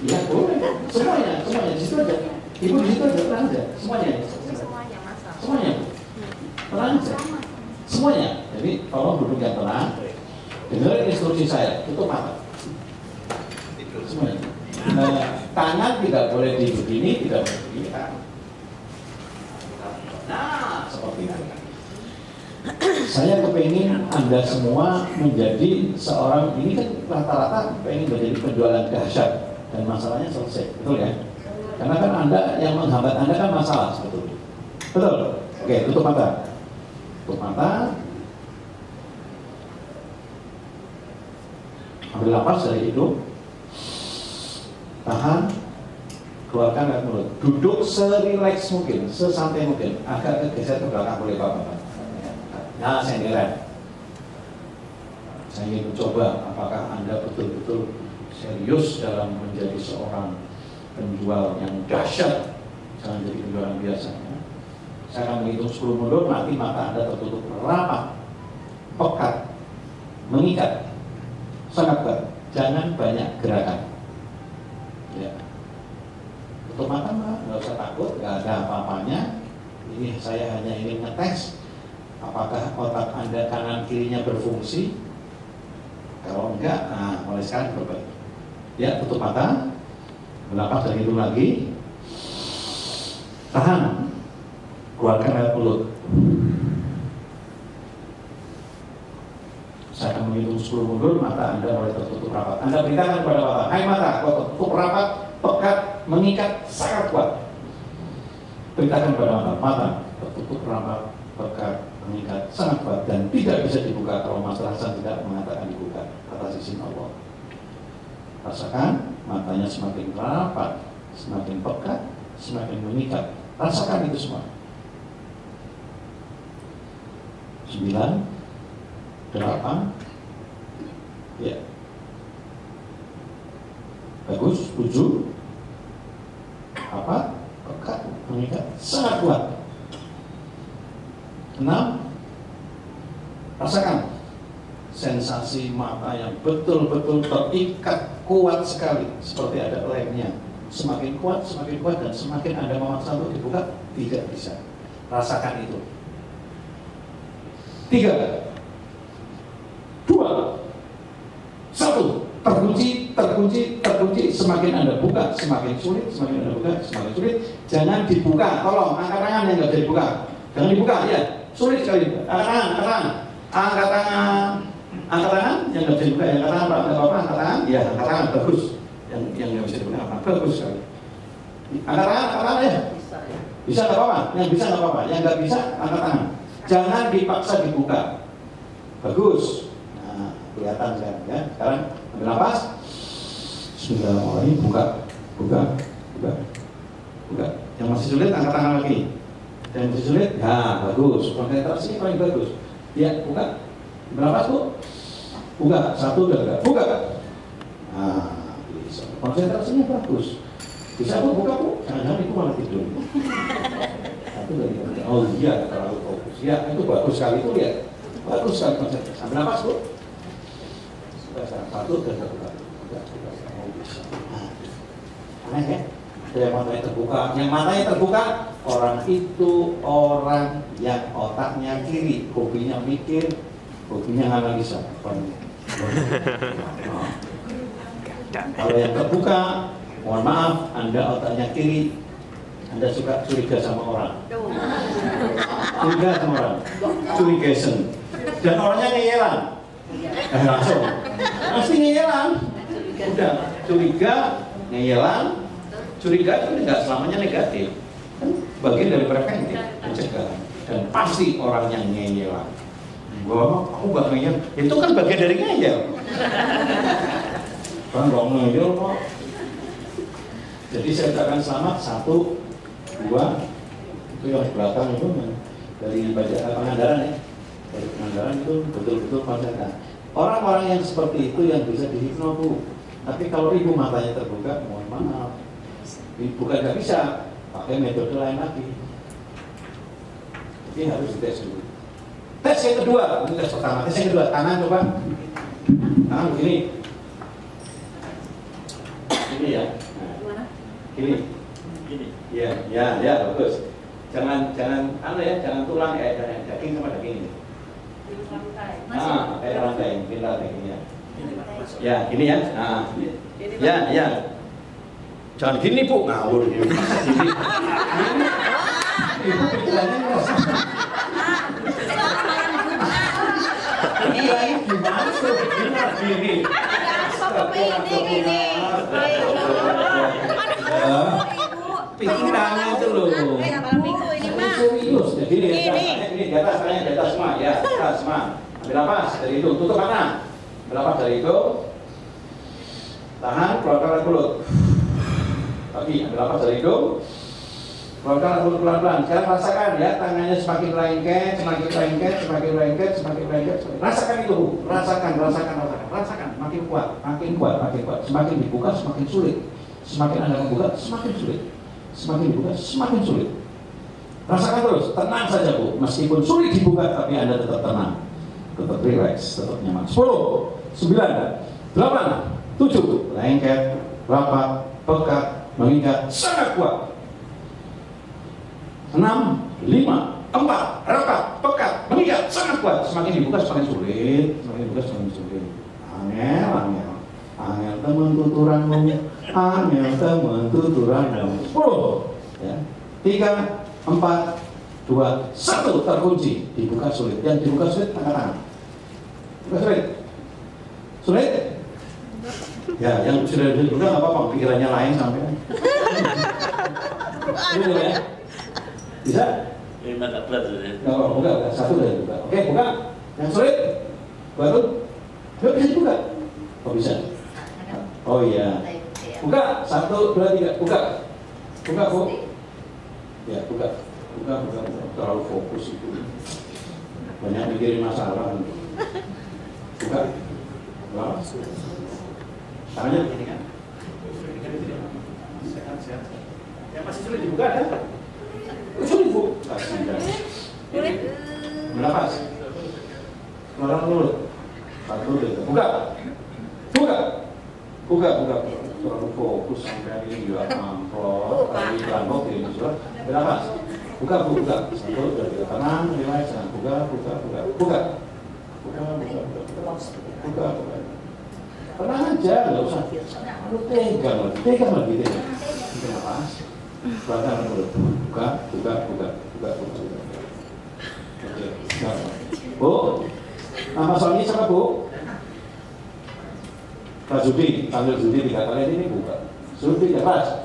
Iya, boleh. Semuanya. Di situ aja. Ibu di situ aja, tenang aja. Semuanya. Semuanya. Tenang aja. Semuanya. Jadi tolong duduk yang tenang. Dengar instruksi saya. Tutup mata. Semuanya. Tangan tidak boleh di begini, tidak boleh begini. Nah, seperti itu. Saya kepingin Anda semua menjadi seorang, ini kan rata-rata pengen menjadi penjualan dahsyat dan masalahnya selesai, betul ya? Karena kan Anda yang menghambat Anda kan masalah sebetulnya. Betul? Oke, tutup mata. Tutup mata. Ambil napas dari hidung. Tahan. Keluarkan dari mulut. Duduk serileks mungkin, sesantai mungkin. Agak kegeser ke belakang boleh Bapak. Nah, saya ingin mencoba apakah Anda betul-betul serius dalam menjadi seorang penjual yang dahsyat, jangan jadi penjual yang biasa. Ya. Saya akan menghitung 10 mundur, nanti mata Anda tertutup rapat, pekat, mengikat, sangat kuat. Jangan banyak gerakan. Ya. Tutup mata, nggak usah takut, nggak ada apa-apanya. Ini saya hanya ingin ngetes apakah otak Anda kanan kirinya berfungsi. Kalau enggak, nah mulai sekarang berbaik. Ya, tutup mata, bernapas dan hitung lagi. Tahan, keluarkan lewat mulut. Saya akan menghitung 10 mundur, mata Anda mulai tertutup rapat. Anda beritakan kepada mata, hai mata, kau tertutup rapat, pekat, mengikat, sangat kuat. Beritakan kepada mata, mata tertutup rapat, pekat, mengikat, sangat kuat, dan tidak bisa dibuka kalau Mas Hasan tidak mengatakan dibuka atas izin Allah. Rasakan matanya semakin rapat, semakin pekat, semakin mengikat. Rasakan itu semua. 9, 8, ya, bagus. 7, apa? Pekat, mengikat, sangat kuat. 6, rasakan sensasi mata yang betul-betul terikat kuat sekali, seperti ada lemnya. Semakin kuat, dan semakin Anda memaksa untuk dibuka, tidak bisa. Rasakan itu. 3, 2, 1, terkunci. Semakin Anda buka, semakin sulit. Semakin Anda buka, semakin sulit. Jangan dibuka, tolong. Angkat tangan yang nggak bisa dibuka. Jangan dibuka, ya. Sulit sekali. Angkat tangan yang nggak bisa dibuka. Angkat tangan, Pak. Nggak apa-apa, angkat tangan. Ya, angkat tangan, bagus. Yang nggak bisa dibuka, apa? Bagus sekali. Angkat tangan ya. Bisa nggak apa-apa. Yang bisa nggak apa-apa. Yang nggak bisa, angkat tangan. Jangan dipaksa dibuka. Bagus. Kelihatan sekarang ya. Sekarang ambil nafas. Sudah mulai buka. Yang masih sulit angkat tangan lagi. Yang masih sulit, ya bagus. Konsentrasi paling bagus. Ya, buka. Ambil nafas, Bu. Buka. 1 udah enggak. Buka. Nah, bisa. Konsentrasinya bagus. Bisa Bu, buka Bu. Jangan-jangan itu malah tidur. 1 lagi. Oh iya, terlalu fokus. Ya, itu bagus sekali itu lihat. Bagus sekali konsentrasi. Ambil nafas, Bu. 1 dan 1 kali. Aneh ya? Yang matanya terbuka, orang itu orang yang otaknya kiri, hobinya mikir, hobinya analisa. Kalau yang terbuka, mohon maaf, Anda otaknya kiri, Anda suka curiga sama orang. Curigation. Dan orangnya ngeyelan. Langsung pasti ngeyelan. Udah curiga, ngeyelan. Curiga itu nggak selamanya negatif, kan bagian dari preventif, pencegahan. Dan pasti orang yang ngeyelan. Aku nggak ngeyel, itu kan bagian dari ngeyel. Kan nggak ngeyel kok. Jadi saya ucapkan selamat 1, 2, itu yang belakang itu dari Pangandaran ya. Dari Pangandaran itu betul-betul konsen. Orang-orang yang seperti itu yang bisa dihipno Bu. Tapi kalau ibu matanya terbuka, mohon maaf, bukan nggak bisa, pakai metode lain lagi. Jadi harus dites dulu. Tes yang kedua, ini tes pertama. Tes yang kedua, tangan coba. Tangan begini. Ini ya. Nah, ini. Ya, bagus. Jangan jangan tulang daging sama daging ini. Kayak rantai, ini ya. Ya, gini ya. Nah, ya. Jangan gini Bu, ngawur gini. Ibu pikirannya ini gimana sih? Gini. Pikirannya itu loh. Serius. Jadi ini di atas semua ya, di atas semua. Ambil nafas dari itu, tutup mata. Ambil nafas dari itu. Tahan, keluarkan mulut. Lagi, ambil nafas dari hidung, pelan-pelan. Sekarang rasakan ya, tangannya semakin lengket, semakin lengket, semakin lengket, semakin lengket. Rasakan itu, rasakan. Makin kuat. Semakin dibuka, semakin sulit. Semakin Anda membuka, semakin sulit. Semakin dibuka, semakin sulit. Rasakan terus, tenang saja Bu. Meskipun sulit dibuka, tapi Anda tetap tenang, tetap relax, tetap nyaman. 10, 9, 8, 7, lengket, rapat, pekat, mengikat, sangat kuat. 6, 5, 4, rapat, pekat, mengikat, sangat kuat. Semakin dibuka, semakin sulit. Semakin dibuka, semakin sulit. Angel teman tuturanmu, angel teman tuturanmu. 10, ya. 3, 4, 2, 1, terkunci. Dibuka sulit. Yang dibuka sulit, angkat tangan. Buka sulit. Sulit? Ya, yang sudah dibuka nggak apa-apa, pikirannya lain sampai. Ini ya. Bisa? Ini agak berat sudah. Nggak apa-apa, buka. Satu udah dibuka. Oke, buka. Yang sulit, baru. Nggak bisa dibuka. Oh bisa. Oh iya. Buka. 1, 2, 3. Buka. Buka, Bu. Ya, buka. Terlalu fokus itu. Banyak mikirin masalah. Buka. Wow. Tangannya begini kan? Sehat. Yang masih sulit dibuka ada? Sulit Bu. Melepas. Keluaran mulut. 1, 2, buka. Terlalu fokus sampai ini juga amplop. Hari kelompok ini sudah melepas. Buka. 1, 2, 3. Tenang, relax. Buka. Tenang aja, nggak usah. Lu tegang lagi. Ini nafas. Belakang mulut. Buka. Oke. Bu, nama suami siapa Bu? Pak Zudi, panggil Zudi 3 kali ini buka. Zudi lepas.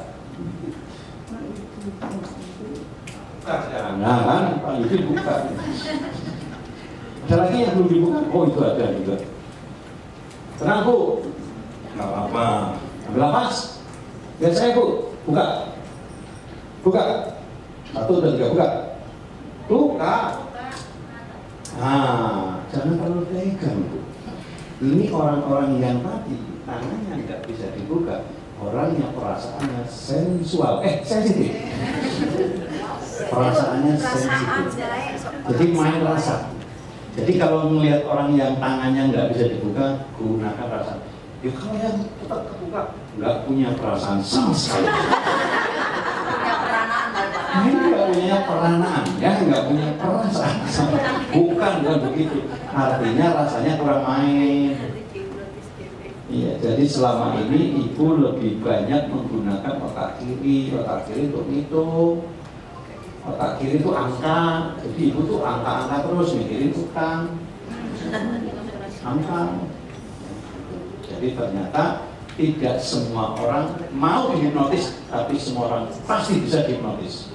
Nah kan, Pak Yudi buka. Ada lagi yang belum dibuka? Oh itu ada juga. Tenang Bu. Nggak apa-apa. Ambil nafas. Biar saya Bu. Buka. 1, 2, 3. Buka. Nah, jangan terlalu tegang Bu. Ini orang-orang yang tadi tangannya nggak bisa dibuka, orang yang perasaannya sensual, sensitif. Perasaannya sensitif. Jadi main rasa. Jadi kalau melihat orang yang tangannya nggak bisa dibuka, gunakan rasa. Ya kalau yang tetap kebuka, nggak punya perasaan sama sekali. Ini nggak punya peranaan, ya nggak punya perasaan. Bukan begitu. Artinya rasanya kurang main. Iya, jadi selama ini ibu lebih banyak menggunakan otak kiri untuk ngitung. Otak kiri itu angka, jadi ibu tuh angka-angka terus mikirin utang, angka. Jadi ternyata tidak semua orang mau dihipnotis, tapi semua orang pasti bisa dihipnotis.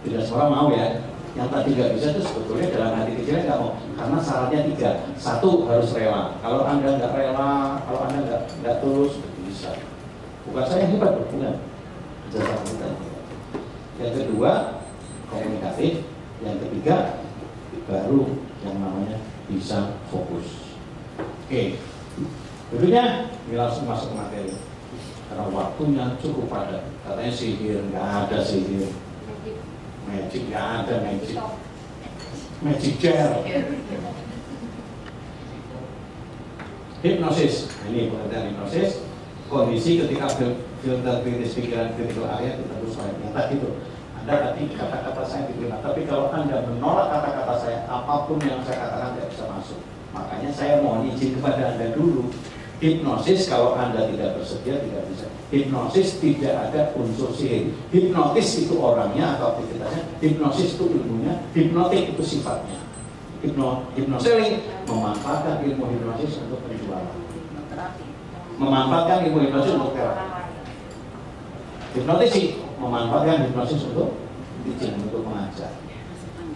Tidak semua orang mau ya. Yang tadi nggak bisa itu sebetulnya dalam hati kecilnya nggak mau, karena syaratnya 3. 1, harus rela. Kalau Anda nggak rela, kalau Anda nggak tulus, bisa. Bukan saya hebat, bukan. Jasa kita. Yang kedua, komunikatif. Yang ketiga, baru yang namanya bisa fokus. Oke. Berikutnya, ini langsung masuk ke materi. Karena waktunya cukup padat. Katanya sihir, nggak ada sihir. Magic, nggak ada magic. Magic chair. Hipnosis. Nah, ini pengertian hipnosis. Kondisi ketika filter kritis pikiran kritikal area itu terus yang tadi itu. Anda tadi kata-kata saya diterima, tapi kalau Anda menolak kata-kata saya, apapun yang saya katakan tidak bisa masuk. Makanya saya mohon izin kepada Anda dulu. Hipnosis kalau Anda tidak bersedia tidak bisa. Hipnosis tidak ada unsur sihir. Hipnotis itu orangnya atau aktivitasnya. Hipnosis itu ilmunya. Hipnotik itu sifatnya. Hipnosis memanfaatkan ilmu hipnosis untuk penjualan. Memanfaatkan ilmu hipnosis untuk terapi. Hipnotis memanfaatkan hipnosis untuk teaching, untuk mengajar.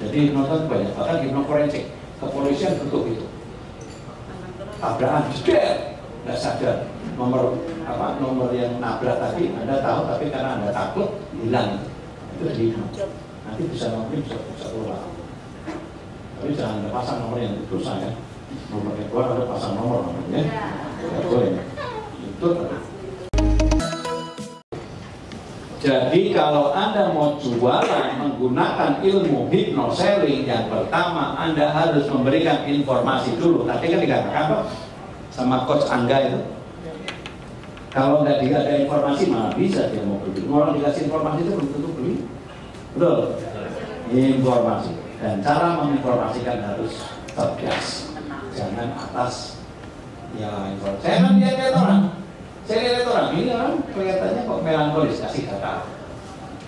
Jadi hipnotis banyak, bahkan hipnoforensik. Kepolisian bentuk itu. Tabrakan, jeder. Nggak sadar nomor yang nabrak tadi Anda tahu, tapi karena Anda takut hilang. itu di nanti bisa nomornya bisa keluar. Tapi jangan ada pasang nomor yang dosa ya. Nomornya keluar ada pasang nomor namanya. Tidak boleh. Itu. Jadi kalau Anda mau jualan menggunakan ilmu hypnoselling, yang pertama Anda harus memberikan informasi dulu. Tadi kan dikatakan Pak sama coach Angga itu, kalau nggak ada informasi mana bisa dia mau beli. Orang dikasih informasi itu belum tentu beli. Betul. Informasi, dan cara menginformasikan harus tegas, jangan atas ya informasi. Saya kan lihat orang, ini orang kelihatannya kok melankolis, kasih data.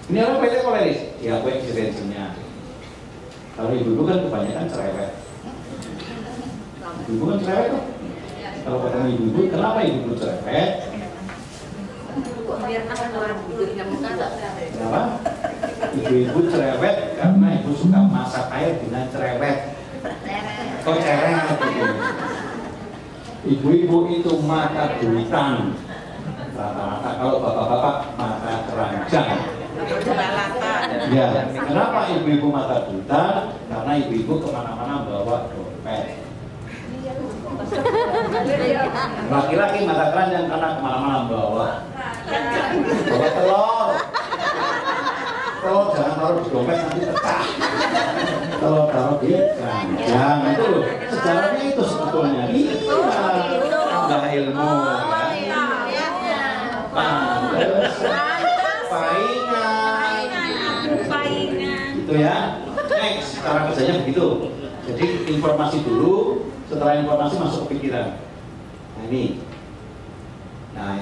Ini orang kelihatannya koleris, ya apa eksistensinya. Kalau ibu-ibu kan kebanyakan cerewet. Ibu kan cerewet kok. Kalau kata ibu-ibu, kenapa ibu-ibu cerewet? Kenapa? Ibu-ibu cerewet karena ibu suka masak air dengan cerewet. Kok cerewet gitu. Ibu-ibu itu mata duitan. Rata-rata kalau bapak-bapak mata keranjang. Ya, kenapa ibu-ibu mata duitan? Karena ibu-ibu kemana-mana bawa dompet. Laki-laki mata keranjang karena kemana-mana bawa telur. Telur jangan taruh di dompet, nanti pecah. Telur taruh di keranjang, itu loh. Sejarahnya itu sebetulnya. Nggak ilmu. Paingan. Itu ya. Next, cara kerjanya begitu. Jadi informasi dulu, setelah informasi masuk ke pikiran. Nah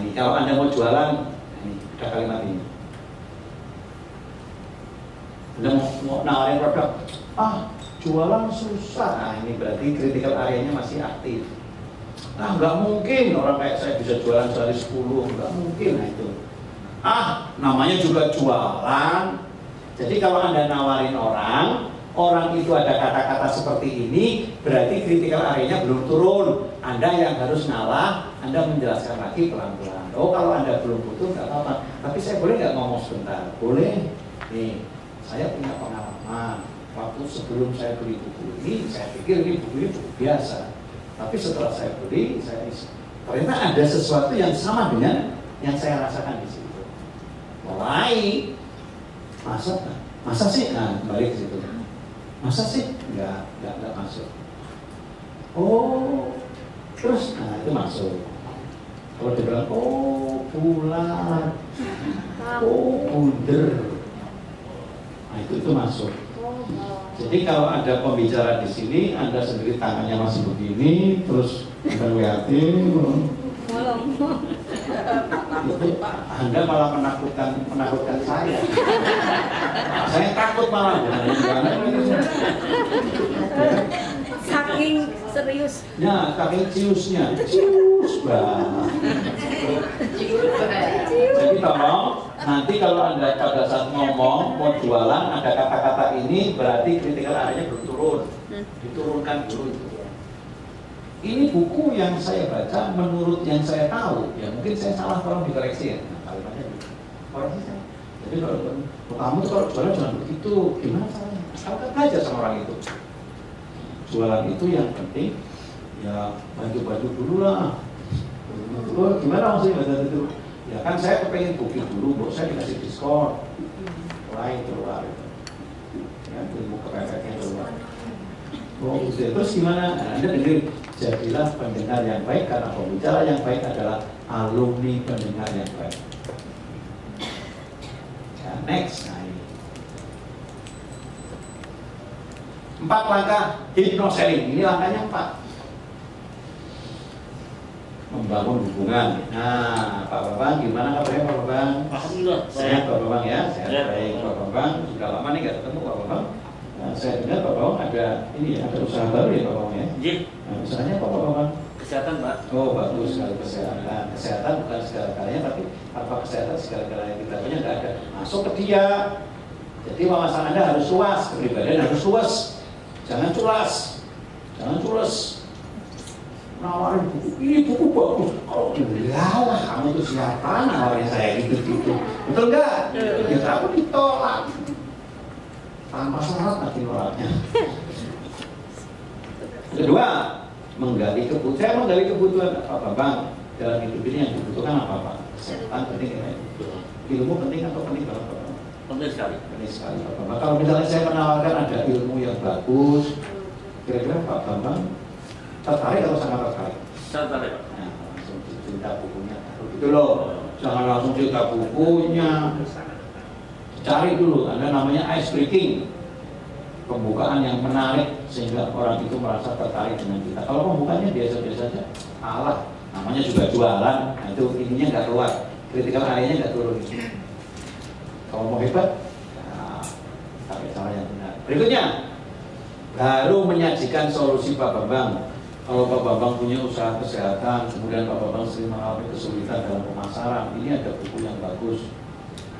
ini kalau Anda mau jualan, ini ada kalimat ini. Anda mau nawarin produk, jualan susah. Nah ini berarti critical area-nya masih aktif. Nah nggak mungkin orang kayak saya bisa jualan sehari 10, nggak mungkin. Nah itu. Namanya juga jualan. Jadi kalau Anda nawarin orang itu ada kata-kata seperti ini, berarti critical area-nya belum turun. Anda yang harus ngalah, Anda menjelaskan lagi pelan-pelan. Oh kalau Anda belum butuh nggak apa-apa. Tapi saya boleh nggak ngomong sebentar? Boleh. Nih, saya punya pengalaman. Waktu sebelum saya beli buku ini, saya pikir ini buku biasa. Tapi setelah saya beli, ternyata ada sesuatu yang sama dengan yang saya rasakan di situ. Mulai masa sih? Nah, balik ke situ. Masa sih? Enggak masuk. Oh, terus itu masuk. Kalau dia bilang, bulat, bunder, nah itu masuk. Jadi kalau ada pembicara di sini, Anda sendiri tangannya masih begini, terus Anda lihatin, itu Anda malah menakutkan saya. Saya takut malah. Saking serius. Ya, saking cius banget. Jadi tolong, nanti kalau Anda pada saat ngomong, mau jualan, ada kata-kata ini, berarti critical area-nya belum turun. Diturunkan dulu itu. Ini buku yang saya baca menurut yang saya tahu. Ya mungkin saya salah, tolong dikoreksi ya. Nah, kalimatnya koreksi saya. Jadi kamu tuh kalau jualan jangan begitu. Gimana caranya? Asalkan belajar sama orang itu. Jualan itu yang penting ya baju dulu lah. Gimana maksudnya baca itu? Ya kan saya kepengen booking dulu, Bu, saya dikasih diskon. Mulai keluar itu. Ya, ilmu kepepetnya keluar. Terus gimana? Nah, Anda dengerin, jadilah pendengar yang baik, karena pembicara yang baik adalah alumni pendengar yang baik. Ya, next. Nah, ini. 4 langkah hypnoselling. Ini langkahnya 4. Membangun hubungan. Nah, Pak Bambang, gimana kabarnya Pak Bambang? Alhamdulillah. Sehat Pak Bambang ya? Sehat baik Pak Bambang. Sudah lama nih nggak ketemu Pak Bambang. Nah, saya dengar Pak Bambang ada usaha baru ya Pak Bambang ya? Iya. Nah, usahanya apa Pak Bambang? Kesehatan Pak. Oh bagus sekali kesehatan. Kesehatan bukan segala-galanya, tapi apa kesehatan segala-galanya kita punya nggak ada. Masuk ke dia. Jadi wawasan Anda harus luas, kepribadian harus luas. Jangan culas. nawarin buku, ini buku bagus. Oh iyalah, kamu tuh siapa nawarin saya gitu. Betul nggak? Ya aku ditolak. Tanpa syarat nanti nolaknya. Kedua, menggali kebutuhan. Saya menggali kebutuhan apa bang dalam hidup ini yang dibutuhkan apa? Kesehatan penting ya. Ilmu penting atau penting apa? Penting sekali. Penting sekali Pak Bambang. Kalau misalnya saya menawarkan ada ilmu yang bagus, kira-kira Pak Bambang tertarik atau sangat tertarik? Saya tertarik. Nah, langsung cerita bukunya. Gitu loh. Jangan langsung cerita bukunya. Cari dulu, ada namanya ice breaking, pembukaan yang menarik sehingga orang itu merasa tertarik dengan kita. Kalau pembukaannya biasa-biasa saja, alah, namanya juga jualan, nah itu ininya nggak keluar, critical area-nya nggak turun. Kalau mau hebat, ya, pakai cara yang benar. Berikutnya, baru menyajikan solusi Pak Bambang. Kalau Pak Bambang punya usaha kesehatan, kemudian Pak Bambang sering mengalami kesulitan dalam pemasaran, ini ada buku yang bagus.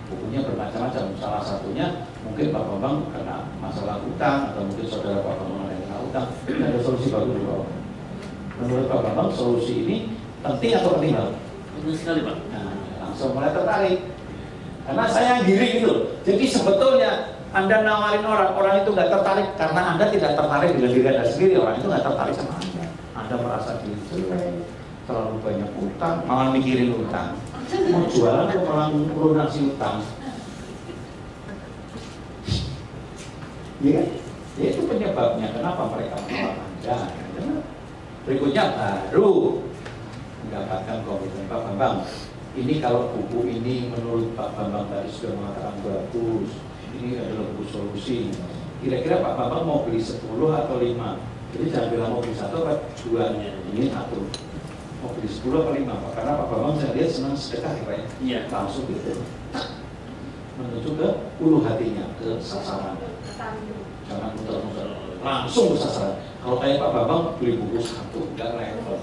Bukunya bermacam-macam, salah satunya mungkin Pak Bambang kena masalah utang atau mungkin saudara Pak Bambang yang kena utang, ini ada solusi bagus di bawah. Menurut Pak Bambang solusi ini penting atau penting banget? Penting sekali Pak. Nah, langsung mulai tertarik. Karena saya giring gitu. Jadi sebetulnya Anda nawarin orang itu nggak tertarik karena Anda tidak tertarik dengan diri Anda sendiri. Orang itu nggak tertarik sama Anda. Anda merasa diri jelek, terlalu banyak utang, malah mikirin utang. Mau jualan atau malah melunasi utang? Ya, itu penyebabnya kenapa mereka menolak Anda. Berikutnya baru mendapatkan komitmen Pak Bambang. Ini kalau buku ini menurut Pak Bambang tadi sudah mengatakan bagus, ini adalah buku solusi. Kira-kira Pak Bambang mau beli 10 atau 5? Jadi jangan bilang mau beli 1 atau 2, ini 1. Mau beli 10 atau 5 Pak? Karena Pak Bambang saya lihat senang sedekah ya Pak ya? Iya. Langsung gitu menuju ke ulu hatinya, ke sasaran. Jangan muter-muter, langsung ke sasaran. Kalau kayak Pak Bambang beli buku 1, enggak level.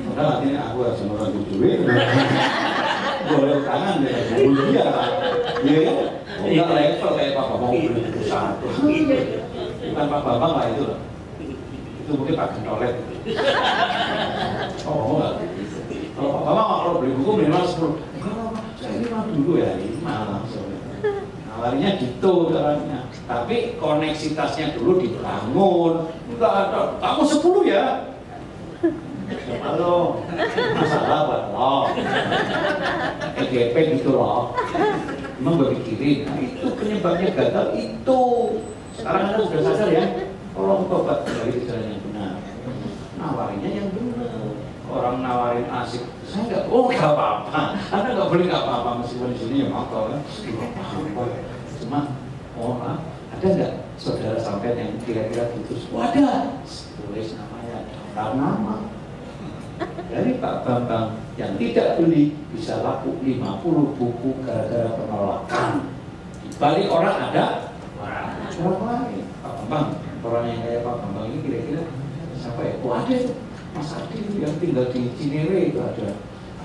Udah nanti aku harus orang duit, boleh tangan deh, dia, iya kan? Enggak level kayak Pak Bambang beli buku 1. Bukan Pak Bambang lah itu, itu mungkin Pak Gentolet. Oh enggak. Kalau Pak Bambang kalau beli buku minimal 10. Enggak, saya 5 dulu ya, 5 langsung. Awalnya gitu caranya. Tapi koneksitasnya dulu dibangun. Enggak ada, kamu 10 ya. Halo, masalah Pak loh. EGP gitu loh. Emang berpikirin, nah, itu penyebabnya gagal itu. Sekarang Anda sudah sadar ya, tolong tobat kembali ke jalan yang benar. Nawarinnya yang benar. Orang nawarin asik, saya nggak, oh nggak apa-apa. Anda nggak boleh nggak apa-apa meskipun di sini ya maaf kan. Cuma, oh ada nggak saudara sampai yang kira-kira putus? Wadah, tulis namanya, daftar nama. Dari Pak Bambang yang tidak beli bisa laku 50 buku gara-gara penolakan. Di balik orang ada orang lain. Pak Bambang, orang yang kayak Pak Bambang ini kira-kira siapa ya? Oh ada itu Mas Adi yang tinggal di Cinere itu ada.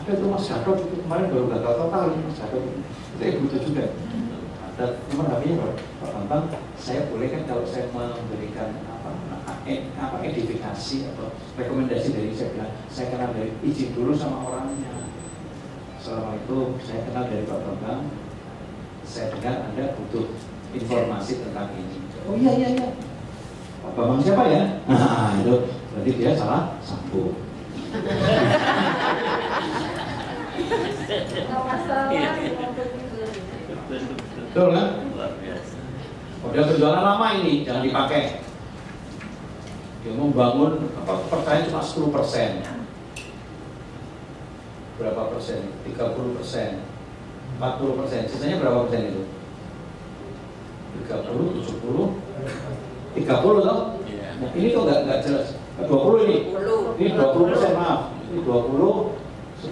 Ada tuh Mas Gatot itu kemarin baru gagal total ini Mas Gatot itu. Itu butuh juga. Ada nomor HP-nya Pak Bambang. Saya boleh kan kalau saya memberikan apa edifikasi atau rekomendasi dari saya bilang, saya kenal dari izin dulu sama orangnya. Assalamualaikum, saya kenal dari Pak Bambang. Saya dengar Anda butuh informasi tentang ini. Oh iya. Pak Bambang siapa ya? Nah itu berarti dia salah sambung. Betul kan? Udah berjualan lama ini, jangan dipakai. Dia membangun kepercayaan cuma 10%. Berapa persen? 30%, 40%. Sisanya berapa persen itu? 30, 70, 30 toh? Nah, ini kok nggak jelas. 20 ini. Ini 20% maaf. Ini 20,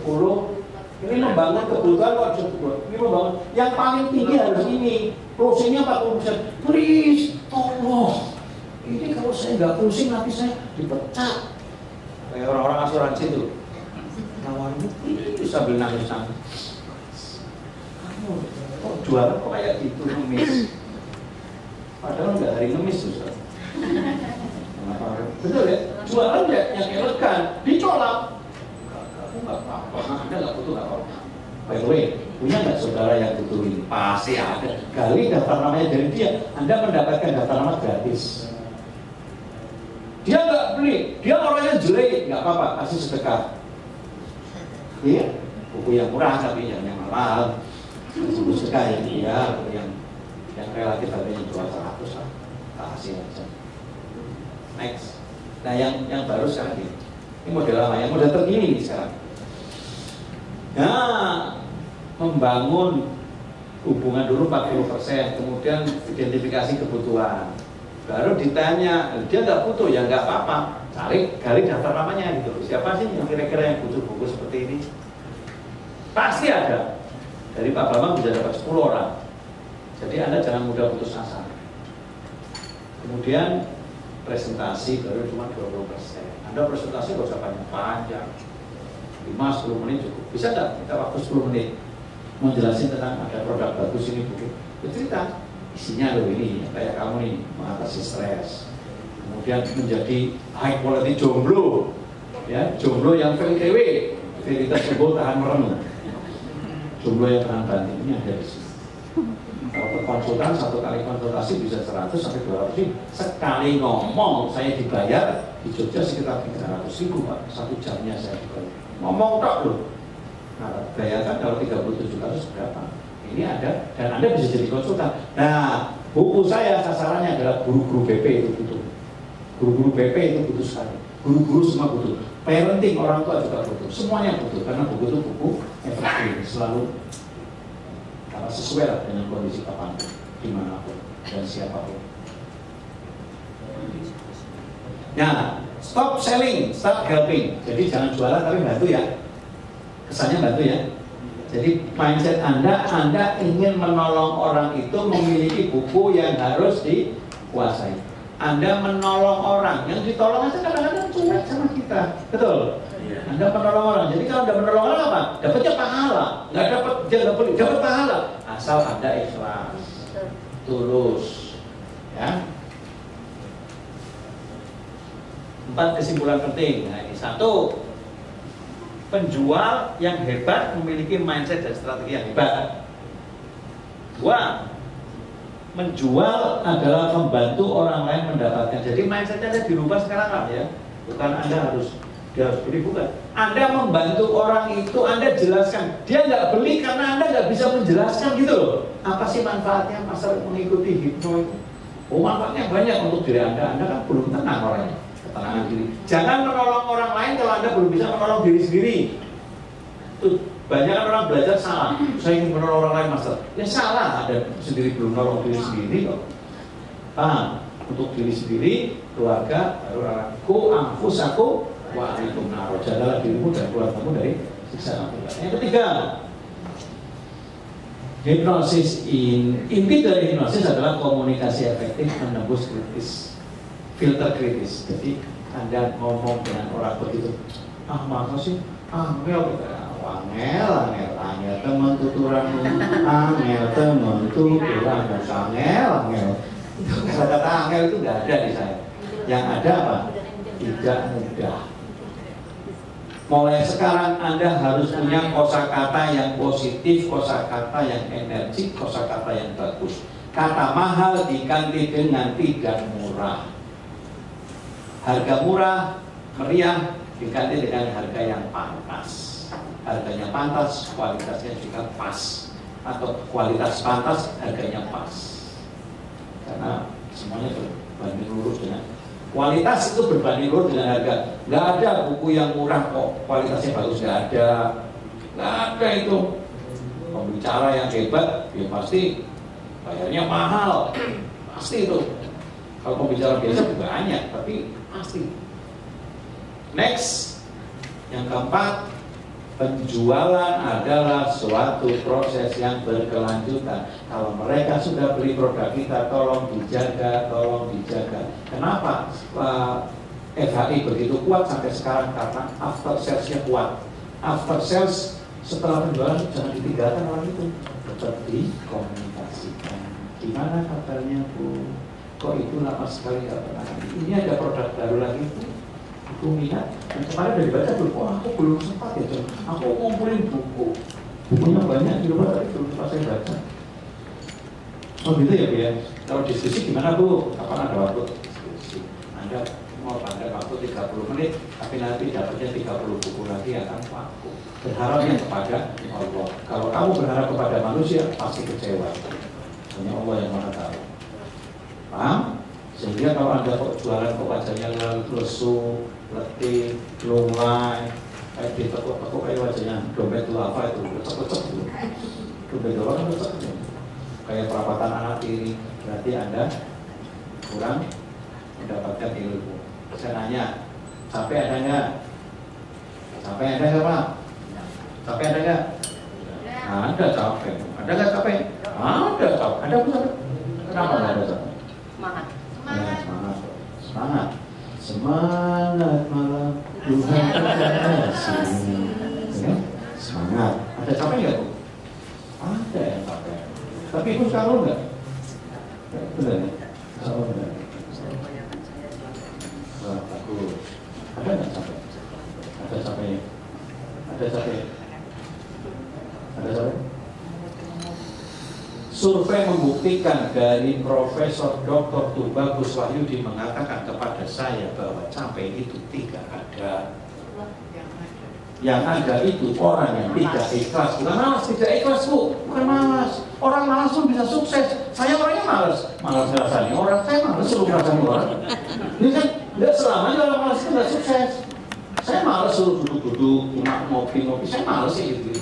10. Ini membangun kebutuhan kok 10. Ini membangun. Yang paling tinggi harus ini. Closingnya 40%. Please, tolong. Ini kalau saya nggak pusing nanti saya dipecat. Kayak orang-orang asuransi itu. Nawarin itu sambil nangis-nangis. Kamu kok jualan kok kayak gitu ngemis? Padahal nggak hari ngemis Ustaz. Kenapa Betul ya? Jualan ya yang elegan, ditolak. Kamu nggak apa-apa, Anda nggak butuh nggak apa-apa. By the way, punya nggak saudara yang butuh ini? Pasti ada. Gali daftar namanya dari dia, Anda mendapatkan daftar nama gratis. Dia nggak beli, dia orangnya jelek, nggak apa-apa, kasih sedekah. Iya, buku yang murah tapi yang mahal. Buku sedekah yang yang relatif harganya jual 100 lah, kasih aja. Next. Nah yang baru sekarang ini model lama, yang model terkini sekarang. Nah, membangun hubungan dulu 40%, kemudian identifikasi kebutuhan. Baru ditanya, dia nggak butuh, ya nggak apa-apa. Gali daftar namanya gitu. Siapa sih yang kira-kira yang butuh buku seperti ini? Pasti ada. Dari Pak Bambang bisa dapat 10 orang. Jadi Anda jangan mudah putus asa. Kemudian presentasi baru cuma 20%. Anda presentasi nggak usah panjang, 5-10 menit cukup. Bisa nggak kita waktu 10 menit mau jelasin tentang ada produk bagus ini buku? Cerita isinya loh ini, kayak kamu nih mengatasi stres, kemudian menjadi high quality jomblo, ya jomblo yang VTW, veritas sembuh tahan merenung, jomblo yang tahan banting, ini ada di sini. Kalau konsultan satu kali konsultasi bisa 100 sampai 200 ribu. Sekali ngomong saya dibayar di Jogja sekitar 300 ribu Pak, 1 jamnya saya dibayar. Ngomong tak loh. Nah, bayarkan kalau 3700 berapa? Ini ada dan Anda bisa jadi konsultan. Nah, buku saya sasarannya adalah guru-guru BP itu butuh. Guru-guru BP itu butuh sekali. Guru-guru semua butuh. Parenting orang tua juga butuh. Semuanya butuh karena buku itu buku evergreen, selalu sesuai lah dengan kondisi kapanpun, dimanapun dan siapapun. Nah, stop selling, start helping. Jadi jangan jualan tapi bantu ya. Kesannya bantu ya. Jadi mindset Anda ingin menolong orang itu memiliki buku yang harus dikuasai. Anda menolong orang, yang ditolong aja kadang-kadang cuek sama kita, betul? Anda menolong orang, jadi kalau Anda menolong orang apa? Dapatnya pahala, nggak dapat dapat pahala. Asal Anda ikhlas, tulus, ya. 4 kesimpulan penting. Nah, ini 1, penjual yang hebat memiliki mindset dan strategi yang hebat. 2, menjual adalah membantu orang lain mendapatkan. Jadi mindsetnya Anda dirubah sekarang lah ya. Bukan Anda harus beli, bukan. Anda membantu orang itu, Anda jelaskan. Dia nggak beli karena Anda nggak bisa menjelaskan gitu loh. Apa sih manfaatnya pasar mengikuti hipno itu? Oh, manfaatnya banyak untuk diri Anda. Anda kan belum tenang orangnya. Ketenangan diri. Jangan menolong orang lain kalau Anda belum bisa menolong diri sendiri. Tuh, banyak orang belajar salah. Saya ingin menolong orang lain, Master. Ya salah, Anda sendiri belum menolong diri sendiri kok. Paham? Untuk diri sendiri, keluarga, baru orang. Ku anfusaku wa alaikum naro. Jagalah dirimu dan keluargamu dari siksa neraka. Yang ketiga, hipnosis inti dari hipnosis adalah komunikasi efektif menembus kritis, filter kritis. Jadi Anda ngomong dengan orang begitu, masa sih, angel teman tuturanmu, angel teman tuturanmu, angel. Kata-kata angel itu nggak ada di saya. Yang ada apa? Tidak mudah. Mulai sekarang Anda harus punya kosakata yang positif, kosakata yang energik, kosakata yang bagus. Kata mahal diganti dengan tidak murah. Harga murah, meriah diganti dengan harga yang pantas. Harganya pantas, kualitasnya juga pas. Atau kualitas pantas, harganya pas. Karena semuanya berbanding lurus dengan kualitas, itu berbanding lurus dengan harga. Nggak ada buku yang murah kok kualitasnya bagus, nggak ada itu. Pembicara yang hebat ya pasti bayarnya mahal, pasti itu. Kalau pembicara biasa juga banyak, tapi pasti. Next, yang keempat, penjualan adalah suatu proses yang berkelanjutan. Kalau mereka sudah beli produk kita, tolong dijaga, tolong dijaga. Kenapa FHI begitu kuat sampai sekarang? Karena after sales-nya kuat. After sales, setelah penjualan jangan ditinggalkan orang itu, tetap dikomunikasikan. Gimana kabarnya Bu? kok itu lama sekali nggak pernah. Ini ada produk baru lagi, aku minat. Dan kemarin udah dibaca belum? Oh, aku belum sempat ya, John. Aku ngumpulin bukunya banyak di luar, tapi belum sempat saya baca. Oh gitu ya, Bu ya. Kalau diskusi gimana, Bu? Kapan ada waktu diskusi? Anda mau pada waktu 30 menit, tapi nanti dapatnya 30 buku lagi akan vakum. Berharapnya kepada Allah. Kalau kamu berharap kepada manusia, pasti kecewa. Hanya Allah yang Maha tahu. Paham? Sehingga kalau Anda kok jualan kok wajahnya lesu, letih, lunglai, kayak ditekuk-tekuk kayak wajahnya dompet apa itu, lecek-lecek itu. Dompet doang kan lecek itu. Kayak perapatan anak tiri, berarti Anda kurang mendapatkan ilmu. Saya nanya, capek ada nggak? Capek ada nggak, Pak? Capek ada nggak? Ada capek. Ada nggak capek? Ada capek. Ada apa capek? Kenapa nggak ada capek? Semangat. Ya, semangat. Semangat. Semangat malam Tuhan kasih. Ya, semangat. Ada capek nggak, Bu? Ada yang capek. Tapi itu sekarang nggak? Benar ya? Kalau benar. Wah, bagus. Ada nggak capek? Ada capeknya? Ada capek? Ada capek? Survei membuktikan dari Profesor Dr. Tubagus Wahyudi mengatakan kepada saya bahwa capek itu tidak ada. Yang ada itu orang yang tidak ikhlas. Bukan malas, tidak ikhlas, Bu. Bukan malas. Orang malas pun bisa sukses. Saya orangnya malas. Malas rasanya orang, saya malas suruh rasanya orang. Ini kan tidak selamanya orang malas itu tidak sukses. Saya malas suruh duduk-duduk, cuma ngopi-ngopi. Saya malas sih gitu.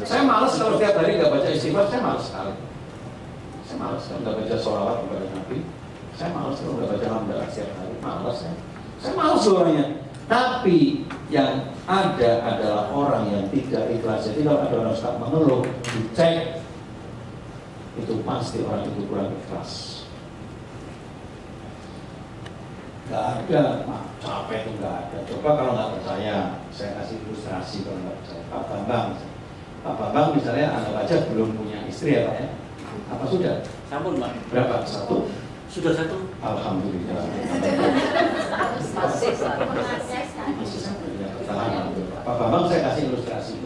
Saya malas kalau tiap hari nggak baca istighfar, saya malas sekali. Saya malas kalau nggak baca sholawat kepada Nabi. Saya malas kalau nggak baca hamdalah setiap hari. Malas ya. Saya malas orangnya. Tapi yang ada adalah orang yang tidak ikhlas. Jadi kalau ada orang suka mengeluh, dicek, itu pasti orang itu kurang ikhlas. Nggak ada, capek itu nggak ada. Coba kalau nggak percaya, saya kasih ilustrasi kalau nggak percaya. Pak Bambang misalnya anggap aja belum punya istri ya Pak ya? Apa sudah? Sampun Pak. Berapa? Satu? Sudah satu. Alhamdulillah. Masih. Pak Bambang saya kasih ilustrasi.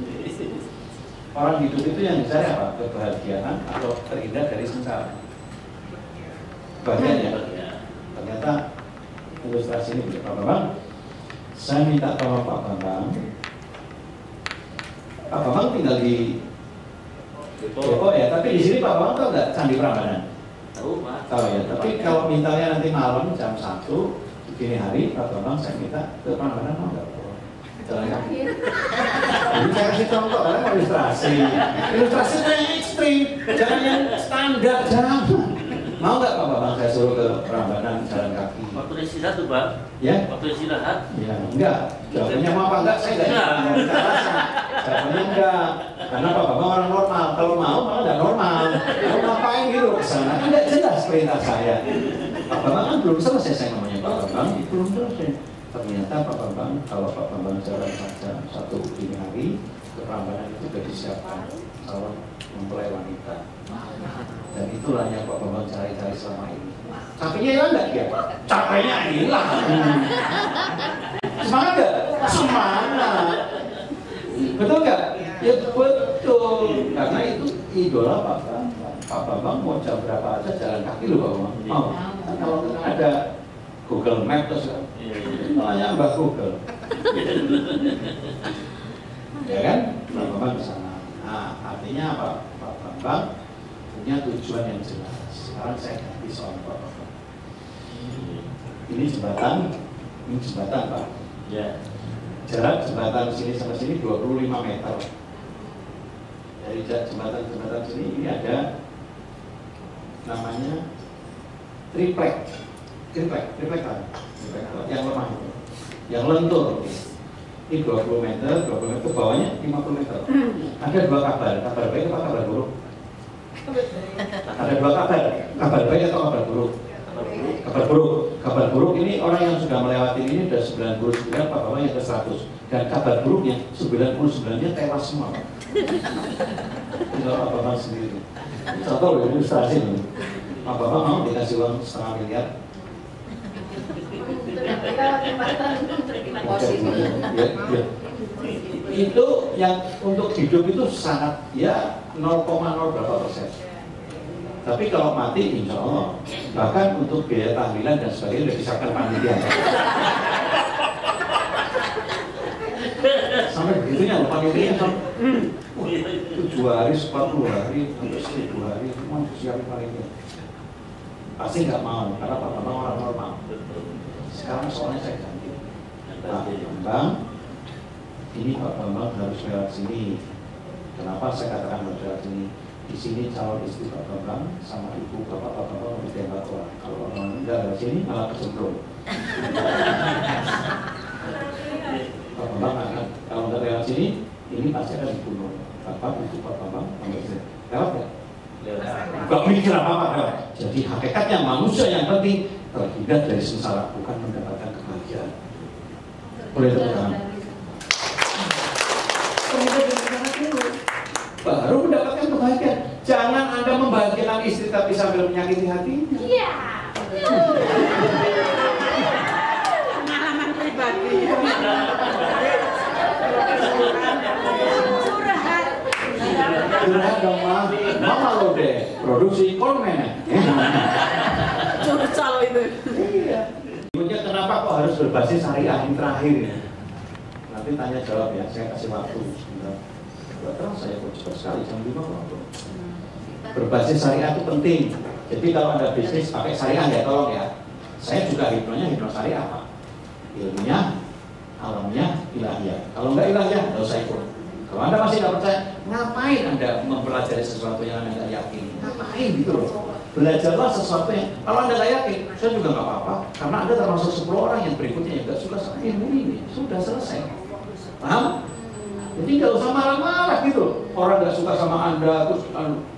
Orang hidup itu yang dicari apa? Kebahagiaan atau terhindar dari sengsara? Bagian ya. Ternyata ilustrasi ini Pak Bambang. Saya minta tolong Pak Bambang. Pak Bambang tinggal di Depok ya, tapi di sini Pak Bambang tahu nggak Candi Prambanan? Tahu Pak. Tahu ya, tapi kalau mintanya nanti malam jam 1 dini hari, Pak Bambang saya minta ke Prambanan mau nggak? Jalan kaki. Jadi saya kasih contoh, karena mau ilustrasi. Ilustrasi yang ekstrim, jangan yang standar, jangan. Mau nggak Pak Bambang saya suruh ke Prambanan jalan kaki? Waktu istirahat tuh Pak. Ya? Waktu istirahat. Ya, enggak. Jawabannya mau apa enggak? Saya enggak alasan. Jawabannya enggak. Karena Pak Bambang orang normal. Kalau mau malah enggak normal. Mau ngapain gitu ke sana? Kan enggak jelas perintah saya. Pak Bambang kan belum selesai saya ngomongnya Pak Bambang. Belum selesai. Ternyata Pak Bambang, kalau Pak Bambang jalan saja 1 dini hari, ke Prambanan itu sudah disiapkan calon mempelai wanita. Dan itulah yang Pak Bambang cari-cari selama ini. Capeknya hilang nggak dia? Capeknya hilang. Semangat nggak? Semangat. Betul nggak? Ya betul. Karena itu idola Pak Bambang. Pak Bambang mau jam berapa aja jalan kaki loh Pak Bambang. Mau. Kalau ada Google Map terus tanya Mbak Google. Ya kan? Pak Bambang di sana. Nah, artinya apa? Pak Bambang punya tujuan yang jelas. Sekarang saya ganti soal Pak Bambang. Ini jembatan Pak. Ya. Jarak jembatan sini sama sini 25 meter. Dari jembatan sini ini ada namanya triplek kan? Yang lemah itu, yang lentur. Ini 20 meter, bawahnya 50 meter. Ada 2 kabar baik atau kabar buruk? Ada 2 kabar baik atau kabar buruk? Kabar buruk ini orang yang sudah melewati ini sudah 99, Pak Bambang yang ke 100. Dan kabar buruknya 99-nya tewas semua. tinggal Abang sendiri. Contoh loh, ilustrasi loh. Abang mau dikasih uang 500 miliar. Ya. Itu yang untuk hidup itu sangat ya 0,0 berapa persen. Tapi kalau mati insya Allah, bahkan untuk biaya tahlilan dan sebagainya udah disahkan panitia. Sampai begitunya loh panitia sampai 7 hari, 40 hari, sampai 1000 hari, semua disiapin panitia. Pasti nggak mau, karena Pak Bambang orang normal. Sekarang soalnya saya ganti. Pak Bambang, ini Pak Bambang harus lewat sini. Kenapa saya katakan harus lewat sini? Di sini calon istri Pak Bambang sama ibu bapak Pak Bambang ditembak orang. Kalau orang enggak lewat sini malah kesemprot. Pak Bambang akan kalau nggak lewat sini, ini pasti akan dibunuh. Bapak ibu Pak Bambang sampai sini. Lewat nggak? Gak mikir apa-apa. Jadi hakikatnya manusia yang penting terhindar dari sengsara, bukan mendapatkan kebahagiaan. Boleh tepuk tangan. Baru mendapatkan kebahagiaan. Jangan Anda membahagiakan istri tapi sambil menyakiti hati. Iya. Pengalaman pribadi. Curhat dong, Ma. Mama lo deh, produksi konmen. Curcol itu. Iya. Ibunya kenapa kok harus berbasis syariah yang terakhir ya? Nanti tanya jawab ya, saya kasih waktu sebentar. Terus saya kok cepat sekali jam 5 waktu. Berbasis syariah itu penting. Jadi kalau Anda bisnis pakai syariah ya tolong ya. Saya juga hipnonya hipno syariah Pak. Ilmunya, alamnya, ilahiyah. Kalau nggak ilahiyah, nggak usah ikut. Kalau Anda masih nggak percaya, ngapain Anda mempelajari sesuatu yang Anda nggak yakin? Ngapain gitu loh? Belajarlah sesuatu yang, kalau Anda nggak yakin, saya juga nggak apa-apa. Karena Anda termasuk 10 orang yang berikutnya yang nggak suka sama ilmu ini. Sudah selesai. Paham? Jadi nggak usah marah-marah gitu. Orang nggak suka sama Anda, terus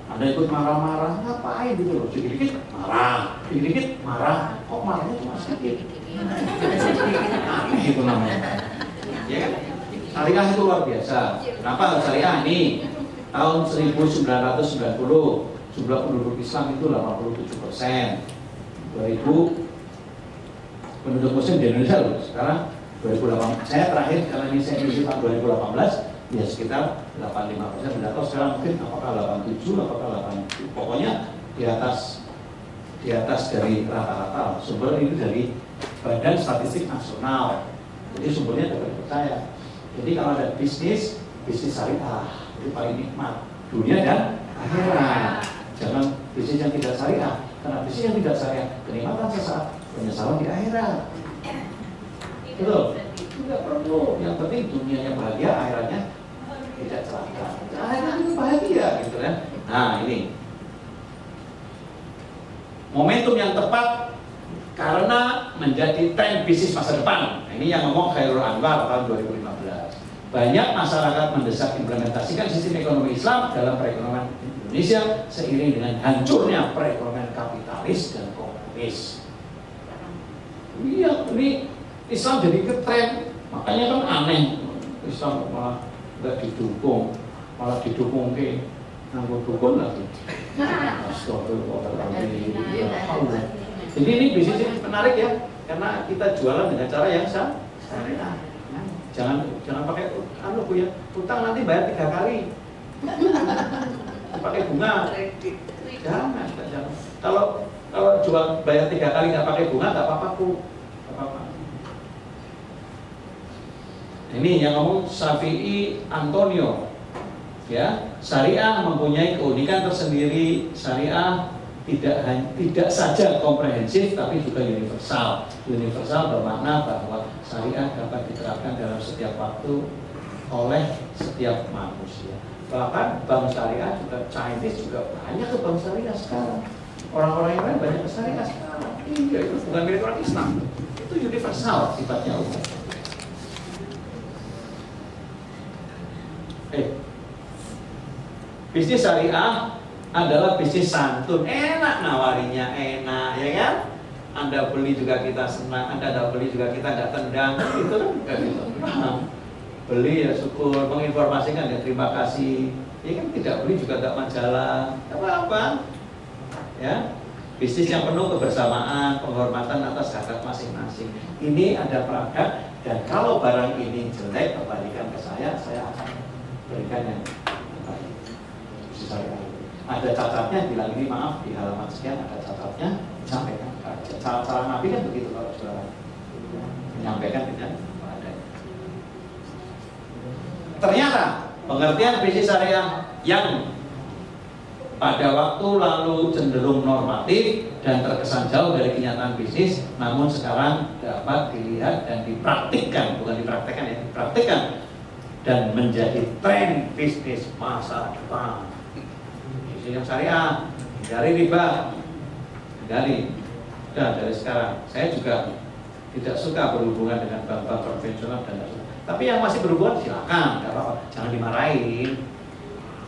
Anda ikut marah-marah, ngapain gitu loh? Sedikit-sedikit marah, sedikit-sedikit marah. Kok marahnya cuma sedikit? Aneh itu namanya. Ya kan? Syariah itu luar biasa. Kenapa harus syariah? Nih, tahun 1990 jumlah penduduk Islam itu 87%. 2000 penduduk Muslim di Indonesia loh. Sekarang 2018. Saya terakhir karena ini saya isi tahun 2018, ya sekitar 85%. Tidak tahu sekarang mungkin apakah 87, apakah 80. Pokoknya di atas dari rata-rata. Sumber ini dari Badan Statistik Nasional. Jadi sumbernya dapat dipercaya. Jadi kalau ada bisnis syariah itu paling nikmat dunia dan akhirat. Jangan bisnis yang tidak syariah, karena bisnis yang tidak syariah kenikmatan sesaat, penyesalan di akhirat. Betul? Tidak perlu. Yang penting dunianya bahagia, akhiratnya tidak celaka. Akhiratnya bahagia, gitu kan? Nah ini momentum yang tepat karena menjadi tren bisnis masa depan. Nah, ini yang ngomong Khairul Anwar tahun 2015. Banyak masyarakat mendesak implementasikan sistem ekonomi Islam dalam perekonomian Indonesia seiring dengan hancurnya perekonomian kapitalis dan komunis. Iya, ini Islam jadi ketren. Makanya kan aneh, Islam malah nggak didukung, malah didukung ke nganggo dukun lagi. Astagfirullahaladzim. Jadi ini bisnis ini menarik ya, karena kita jualan dengan cara yang syariah. Jangan pakai Bu ya, utang nanti bayar 3 kali. Pakai bunga. Jangan. Kalau jual bayar 3 kali nggak pakai bunga nggak apa-apa Bu. Ini yang ngomong Syafi'i Antonio. Ya, syariah mempunyai keunikan tersendiri. Syariah tidak saja komprehensif tapi juga universal. Universal bermakna bahwa syariah dapat diterapkan dalam setiap waktu oleh setiap manusia. Bahkan bank syariah juga, Chinese juga banyak ke bank syariah sekarang. Orang-orang yang lain banyak ke syariah sekarang. Iya, itu bukan milik orang Islam. Itu universal sifatnya umum. Bisnis syariah adalah bisnis santun, enak nawarinya, enak ya kan? Anda beli juga kita senang, Anda tidak beli juga kita nggak tendang, itu kan bukan gitu. Beli ya syukur, menginformasikan ya terima kasih, Ya kan tidak beli juga nggak majalah, apa-apa. Ya, bisnis yang penuh kebersamaan, penghormatan atas hak masing-masing. Ini ada perangkat, dan kalau barang ini jelek, kembalikan ke saya akan berikan yang terbaik. Ada cacatnya, bilang ini maaf di halaman sekian ada cacatnya, sampaikan. Cara Nabi kan begitu kalau saudara menyampaikan dengan adanya. Ternyata pengertian bisnis syariah yang pada waktu lalu cenderung normatif dan terkesan jauh dari kenyataan bisnis, namun sekarang dapat dilihat dan dipraktikkan, bukan dipraktekkan ya, dipraktikkan dan menjadi tren bisnis masa depan. Bisnis yang syariah, hindari riba, hindari. Dan dari sekarang, saya juga tidak suka berhubungan dengan bank-bank konvensional dan tapi yang masih berhubungan silakan, nggak apa-apa, jangan dimarahin.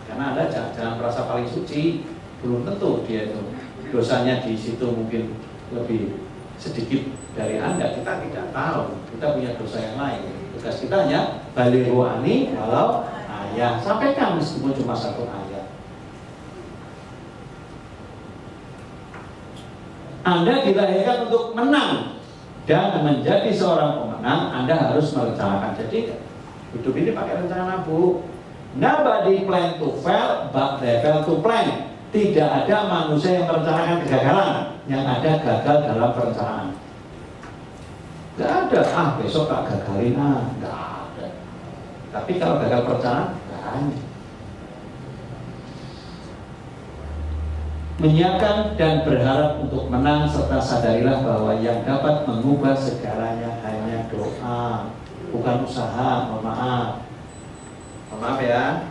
Karena Anda jangan merasa paling suci, belum tentu dia itu dosanya di situ mungkin lebih sedikit dari Anda. Kita tidak tahu, kita punya dosa yang lain. Tugas kita hanya balighu anni walau ayat, sampaikan meskipun cuma satu ayat. Anda dilahirkan untuk menang dan menjadi seorang pemenang. Anda harus merencanakan. Jadi hidup ini pakai rencana, Bu. Nobody plan to fail, but they fail to plan. Tidak ada manusia yang merencanakan kegagalan, yang ada gagal dalam perencanaan. Tidak ada, besok tak gagalin, tidak ada. Tapi kalau gagal perencanaan, tidak ada. Menyiapkan dan berharap untuk menang, serta sadarilah bahwa yang dapat mengubah segalanya hanya doa, bukan usaha. Mohon maaf. Maaf ya,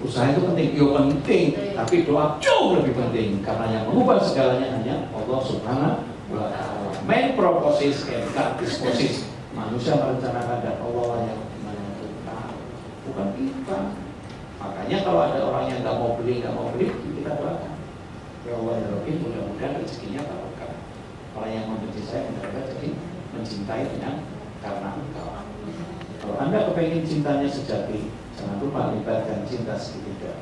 usaha itu penting, penting, tapi doa jauh lebih penting karena yang mengubah segalanya hanya Allah Subhanahu wa Ta'ala. Main purpose and God disposes. Manusia merencanakan dan Allah yang menentukan, bukan kita. Makanya kalau ada orang yang nggak mau beli, kita doakan. Ya Allah ya Rabbi, mudah-mudahan rezekinya barokah. Orang yang membenci saya mudah-mudahan jadi mencintai dengan karena Engkau. Kalau Anda kepengen cintanya sejati, jangan lupa libatkan cinta segitiga.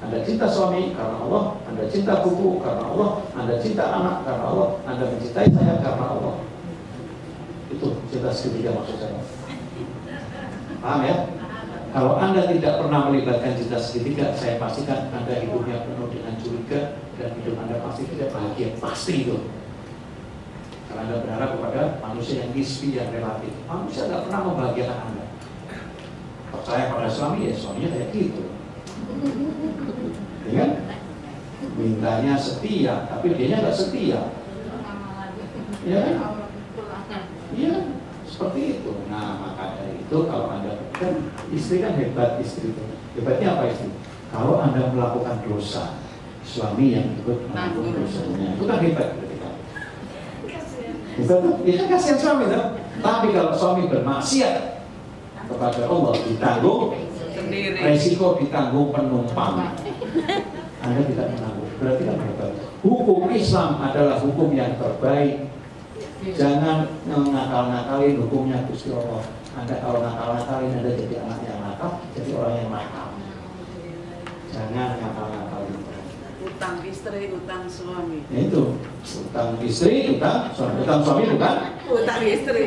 Anda cinta suami karena Allah, Anda cinta buku karena Allah, Anda cinta anak karena Allah, Anda mencintai saya karena Allah. Itu cinta segitiga maksud saya. Paham ya? Kalau Anda tidak pernah melibatkan cinta segitiga, saya pastikan Anda hidupnya penuh dengan curiga dan hidup Anda pasti tidak bahagia. Pasti itu. Karena Anda berharap kepada manusia yang nisbi, yang relatif. Manusia tidak pernah membahagiakan Anda. Percaya pada suami, ya suaminya kayak gitu. Ya kan? Mintanya setia, tapi dianya nggak setia. Ya kan? Iya, seperti itu. Nah, maka dari itu kalau Anda kan istri kan hebat istri itu. Hebatnya apa istri? Kalau Anda melakukan dosa, suami yang ikut melakukan dosanya, itu kan hebat. Itu kan kasihan suami kan? Tapi kalau suami bermaksiat kepada Allah, ditanggung sendiri, resiko ditanggung penumpang. Anda tidak menanggung, berarti kan hebat. Hukum Islam adalah hukum yang terbaik. Jangan ngakal-ngakalin hukumnya Gusti Allah. Anda kalau ngakal-ngakalin, Anda jadi anak yang nakal, jadi orang yang nakal. Jangan ngakal-ngakalin. Utang istri, utang suami. Ya itu, utang istri, utang suami. Utang suami bukan? Utang istri.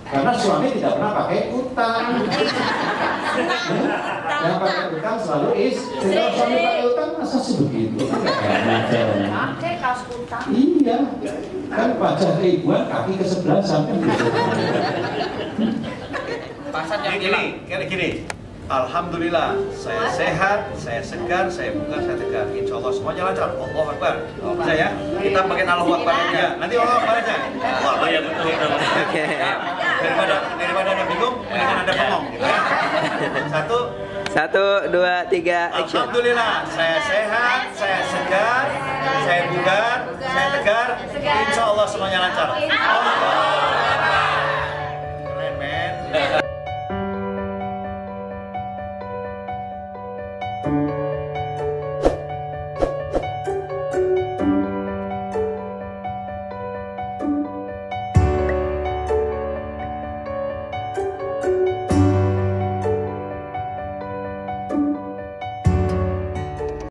Karena suami tidak pernah pakai utang. Yang pakai utang selalu istri. Kalau suami pakai utang, masa sih begitu? Pakai kaos utang. Iya, kan pajak keibuan kaki ke sebelah sampai gitu. Pasar yang gini. Alhamdulillah, saya sehat, saya segar, saya bugar, saya tegar. Insya Allah semuanya lancar. Allahu Akbar. Bisa ya? Kita pakai Allahu Akbar aja. Nanti Allahu Akbar aja. Wah, ya betul. Daripada Anda bingung, mendingan Anda bengong. Gitu ya. 1, 2, 3, action. Alhamdulillah, saya sehat, saya segar, saya bugar, saya tegar. Insya Allah semuanya lancar. Keren, men.